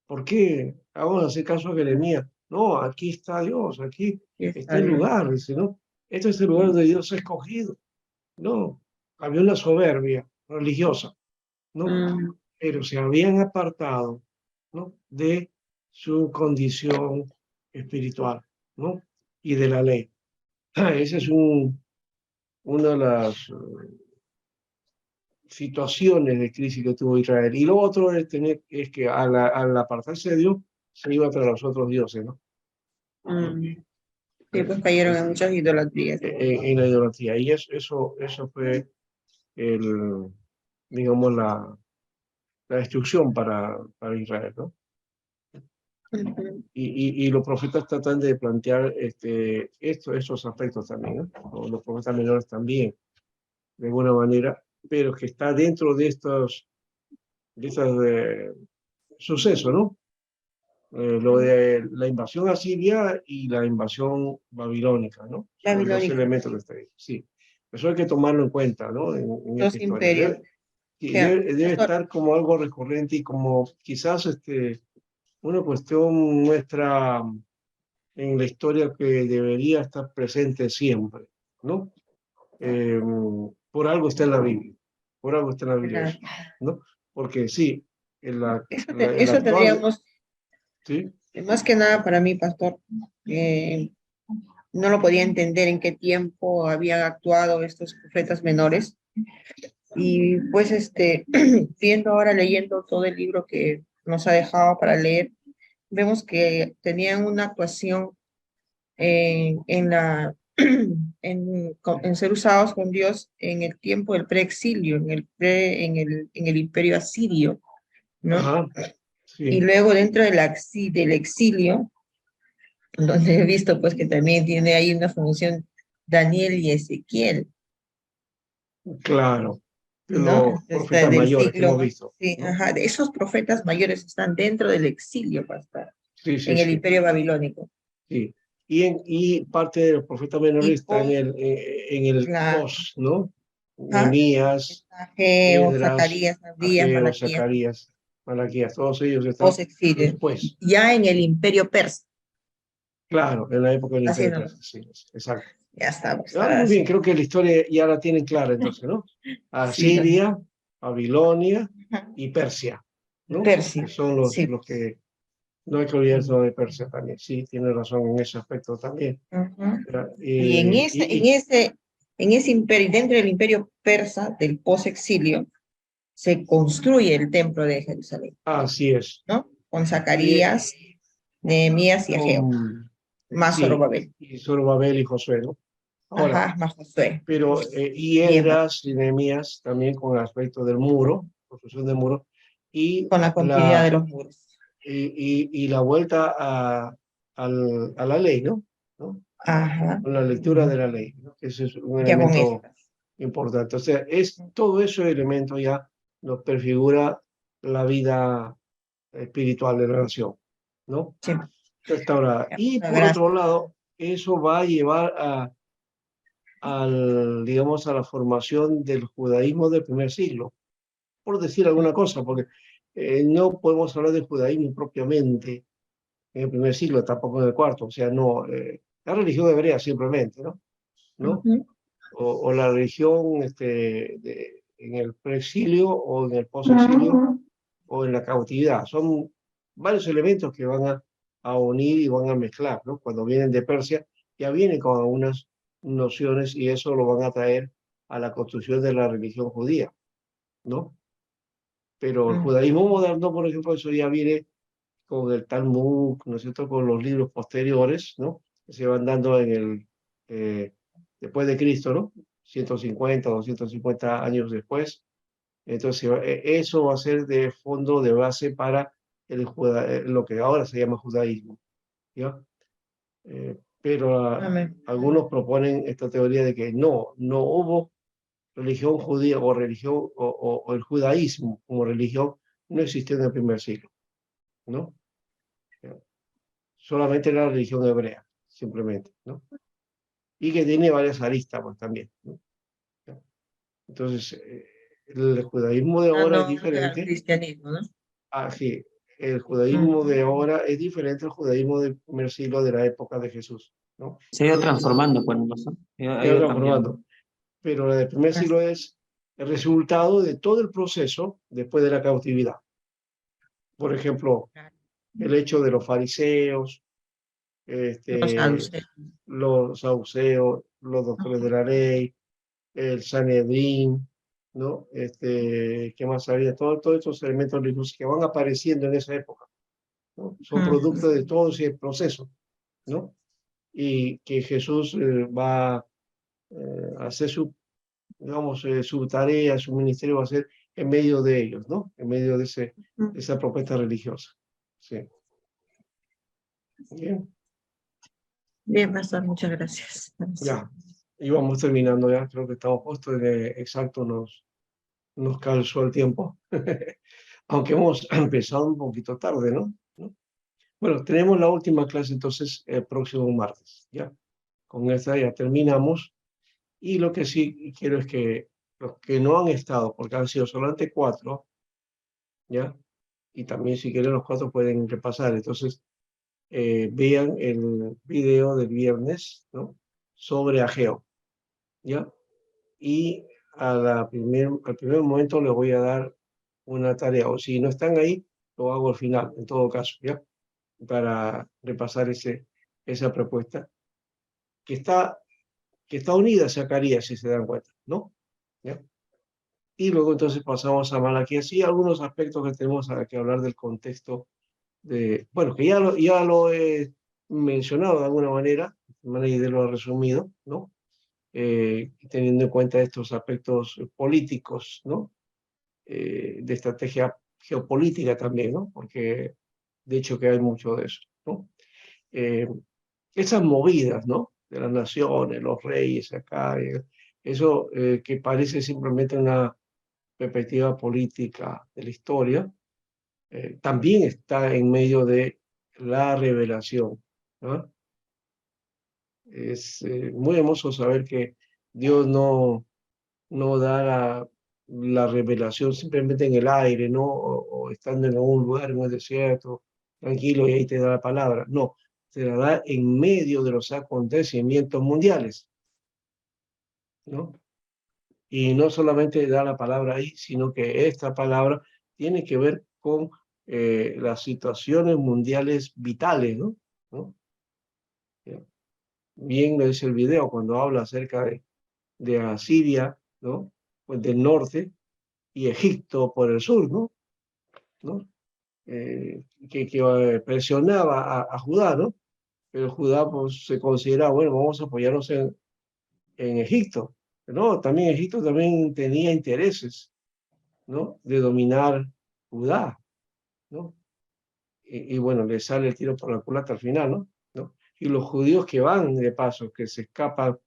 ¿Por qué vamos a hacer caso a Jeremías? No, aquí está Dios, aquí está el lugar, dice, ¿no? Este es el lugar donde Dios ha escogido. No, había una soberbia religiosa, ¿no? Pero se habían apartado, ¿no? De su condición espiritual, ¿no? Y de la ley. Esa es una de las situaciones de crisis que tuvo Israel. Y lo otro es que al apartarse de Dios, se iba tras los otros dioses, ¿no? Sí, pues cayeron en muchas idolatrías. En la idolatría. Y eso fue digamos, la destrucción para Israel, ¿no? Y los profetas tratan de plantear estos aspectos también, ¿no? O los profetas menores también, de alguna manera, pero que está dentro de estos sucesos, ¿no? Lo de la invasión asiria y la invasión babilónica, ¿no? Son dos Babilónica. elementos que está ahí, sí. Eso hay que tomarlo en cuenta, ¿no? En Dos esta historia. imperios. Sí, Claro. debe estar como algo recurrente y como quizás una cuestión nuestra en la historia que debería estar presente siempre, ¿no? Por algo está en la Biblia, por algo está en la Biblia, Claro. ¿no? Porque sí, el Eso actual, tendríamos, ¿sí? más que nada para mí, pastor, no lo podía entender en qué tiempo habían actuado estos profetas menores. Y pues viendo ahora, leyendo todo el libro que nos ha dejado para leer, vemos que tenían una actuación en ser usados con Dios en el tiempo del preexilio, en el imperio asirio, ¿no? Ajá, sí. Y luego dentro del exilio, donde he visto pues que también tiene ahí una función Daniel y Ezequiel, Claro, de ¿no? los profetas mayores que hemos visto. Sí, ¿no? ajá, de esos profetas mayores están dentro del exilio, pastor, Sí, sí, en el sí. imperio babilónico. Sí. Y parte de los profetas menores está en el claro. post, ¿no? ¿Ah? Nehemías, Ageo, Esdras, Zacarías, Abdías, Ageo, Malaquías, Zacarías, Malaquías, todos ellos están post-exilio, después. ya en el imperio persa. Claro, en la época del Así imperio no. persa, sí, exacto. Ya estamos. Muy bien, creo que la historia ya la tienen clara entonces, ¿no? Asiria, Babilonia y Persia, ¿no? Persia, Que son los que... No hay que olvidarse de Persia también, sí, tiene razón en ese aspecto también. Y en ese imperio, dentro del imperio persa, del post-exilio, se construye el templo de Jerusalén. Así es. ¿No? Con Zacarías, Nehemías y Ageo. Más sí, Zorobabel. Y Zorobabel y Josué, ¿no? Ahora, Ajá, más Josué. Pero, y Esdras y Nehemías también con el aspecto del muro, construcción del muro, y con la continuidad de los muros. Y la vuelta a la ley, ¿no? Ajá. Con la lectura de la ley, ¿no? Ese es un elemento importante. O sea, todo ese elemento ya nos prefigura la vida espiritual de la nación, ¿no? Sí. Restaurada. Y por otro lado, eso va a llevar digamos, a la formación del judaísmo del primer siglo, por decir alguna cosa, porque no podemos hablar del judaísmo propiamente en el primer siglo, tampoco en el cuarto, o sea, no, la religión hebrea simplemente, ¿no? O la religión en el preexilio o en el posexilio o en la cautividad. Son varios elementos que van a unir y van a mezclar, ¿no? Cuando vienen de Persia, ya vienen con algunas nociones y eso lo van a traer a la construcción de la religión judía, ¿no? Pero el judaísmo moderno, por ejemplo, eso ya viene con el Talmud, ¿no es cierto?, con los libros posteriores, ¿no?, que se van dando después de Cristo, ¿no?, 150, 250 años después. Entonces, eso va a ser de fondo, de base para lo que ahora se llama judaísmo, ¿ya? Pero algunos proponen esta teoría de que no hubo religión judía o religión o el judaísmo como religión no existió en el primer siglo, ¿no? Solamente la religión hebrea, simplemente, ¿no? Y que tiene varias aristas pues, también, ¿no? Entonces, el judaísmo de ahora es diferente. El cristianismo, ¿no? Sí, el judaísmo de ahora es diferente al judaísmo del primer siglo de la época de Jesús, ¿no? Se ha ido transformando, pues, ¿no? Se ha ido transformando. Pero la del primer siglo es el resultado de todo el proceso después de la cautividad. Por ejemplo, el hecho de los fariseos, los saduceos, los doctores de la ley, el Sanedrín, ¿no? ¿Qué más había? Todos estos elementos religiosos que van apareciendo en esa época, ¿no? Son producto de todo ese proceso, ¿no? Y que Jesús va a hacer digamos, su tarea, su ministerio va a ser en medio de ellos, ¿no? En medio de esa propuesta religiosa. Sí. Bien, Bien, pastor, muchas gracias. ya. Y vamos terminando ya. Creo que estamos puestos de exacto, nos calzó el tiempo. Aunque hemos empezado un poquito tarde, ¿no? Bueno, tenemos la última clase entonces el próximo martes, ¿ya? Con esta ya terminamos. Y lo que sí quiero es que los que no han estado, porque han sido solamente 4, ¿ya? Y también si quieren los 4 pueden repasar. Entonces, vean el video del viernes, ¿no? Sobre Ageo, ¿ya? Y al primer momento les voy a dar una tarea, o si no están ahí, lo hago al final, en todo caso, ¿ya? Para repasar esa propuesta, que está unida a Zacarías, si se dan cuenta, ¿no? ¿Ya? Y luego entonces pasamos a Malaquías y algunos aspectos que tenemos que hablar del contexto bueno, que ya lo he mencionado de alguna manera, y lo ha resumido, ¿no? Teniendo en cuenta estos aspectos políticos, ¿no? De estrategia geopolítica también, ¿no? Porque de hecho que hay mucho de eso, ¿no? Esas movidas, ¿no? De las naciones, los reyes acá, eso que parece simplemente una perspectiva política de la historia, también está en medio de la revelación, ¿no? Es muy hermoso saber que Dios no da la revelación simplemente en el aire, ¿no? O estando en un lugar, en un desierto, tranquilo, y ahí te da la palabra. No, te la da en medio de los acontecimientos mundiales, ¿no? Y no solamente da la palabra ahí, sino que esta palabra tiene que ver con las situaciones mundiales vitales, ¿no? ¿No? Bien lo dice el video cuando habla acerca de Asiria, ¿no? Pues del norte, y Egipto por el sur, ¿no? ¿No? Que presionaba a Judá, ¿no? Pero Judá pues, se consideraba, bueno, vamos a apoyarnos en Egipto. No, también Egipto también tenía intereses, ¿no? De dominar Judá, ¿no? Y bueno, le sale el tiro por la culata al final, ¿no? ¿No? Y los judíos que van de paso, que se escapan,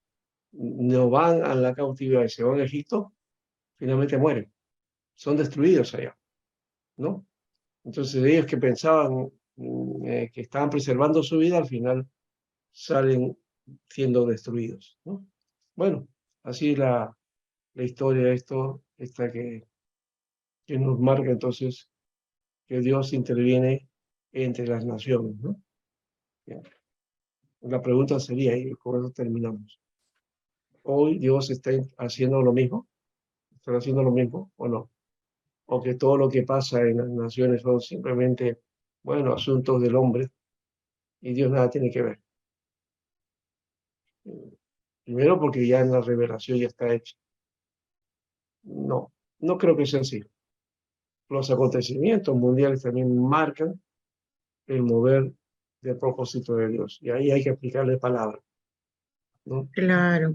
no van a la cautividad y se van a Egipto, finalmente mueren, son destruidos allá, ¿no? Entonces ellos que pensaban que estaban preservando su vida, al final salen siendo destruidos, ¿no? Bueno, así la historia de esto, esta que nos marca entonces que Dios interviene entre las naciones, ¿no? Bien. La pregunta sería, y con eso terminamos, ¿hoy Dios está haciendo lo mismo? ¿Está haciendo lo mismo o no? ¿O que todo lo que pasa en las naciones son simplemente, bueno, asuntos del hombre y Dios nada tiene que ver? Primero porque ya en la revelación ya está hecha. No, no creo que sea así. Los acontecimientos mundiales también marcan el mover del propósito de Dios. Y ahí hay que aplicarle palabra, ¿no? Claro,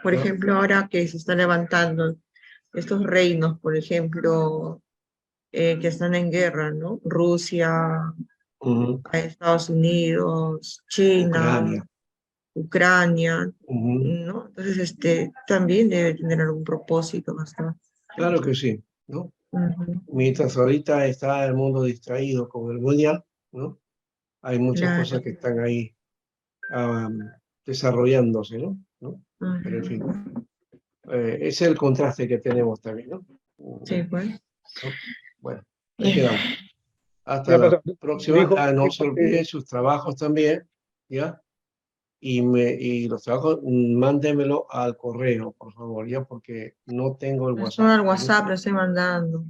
por ¿No? ejemplo, ahora que se están levantando estos reinos, por ejemplo, que están en guerra, ¿no? Rusia, Ujú. Estados Unidos, China, Ucrania. Ucrania, Ujú. ¿no? Entonces, también debe tener algún propósito bastante. Claro que sí, ¿no? Ujú. Mientras ahorita está el mundo distraído con el mundial, ¿no? Hay muchas cosas Claro. que están ahí desarrollándose, ¿no? ¿No? Pero en fin, ese es el contraste que tenemos también, ¿no? Sí, pues. ¿No? Bueno, ahí quedamos. Hasta Ya la pasó. próxima. No se Eh, olviden sus trabajos también, ¿ya? Y los trabajos, mándenmelo al correo, por favor, ya, porque no tengo el Pastor, WhatsApp. al WhatsApp lo estoy mandando.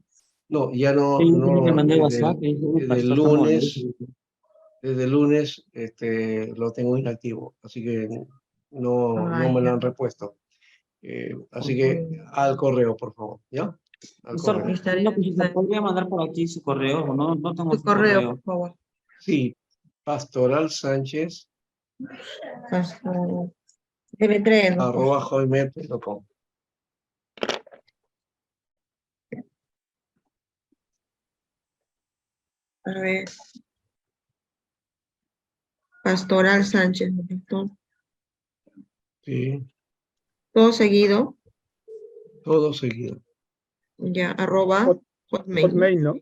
No, ya Sí, yo también le mandé WhatsApp y dice, desde el pastor, está molesto. lunes, lo tengo inactivo, así que no me lo han repuesto. Así que al correo, por favor, ¿ya? Al Pastor, correo. una cosita, ¿podría mandar por aquí su correo o no? No tengo Tu su correo, correo. por favor. Sí, Pastoral Sánchez Pastor. Deletréelo, por favor. @hotmail.com. A ver. Pastoral Sánchez, ¿no? Sí, Todo seguido, todo seguido. ya, arroba Hot- hotmail. Hotmail, ¿no?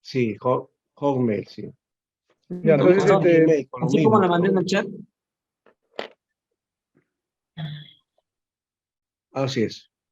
Sí, Hotmail, sí. Ya, También entonces, pastor, Gmail, con lo Así como mismo. le mandé en el chat. Así es.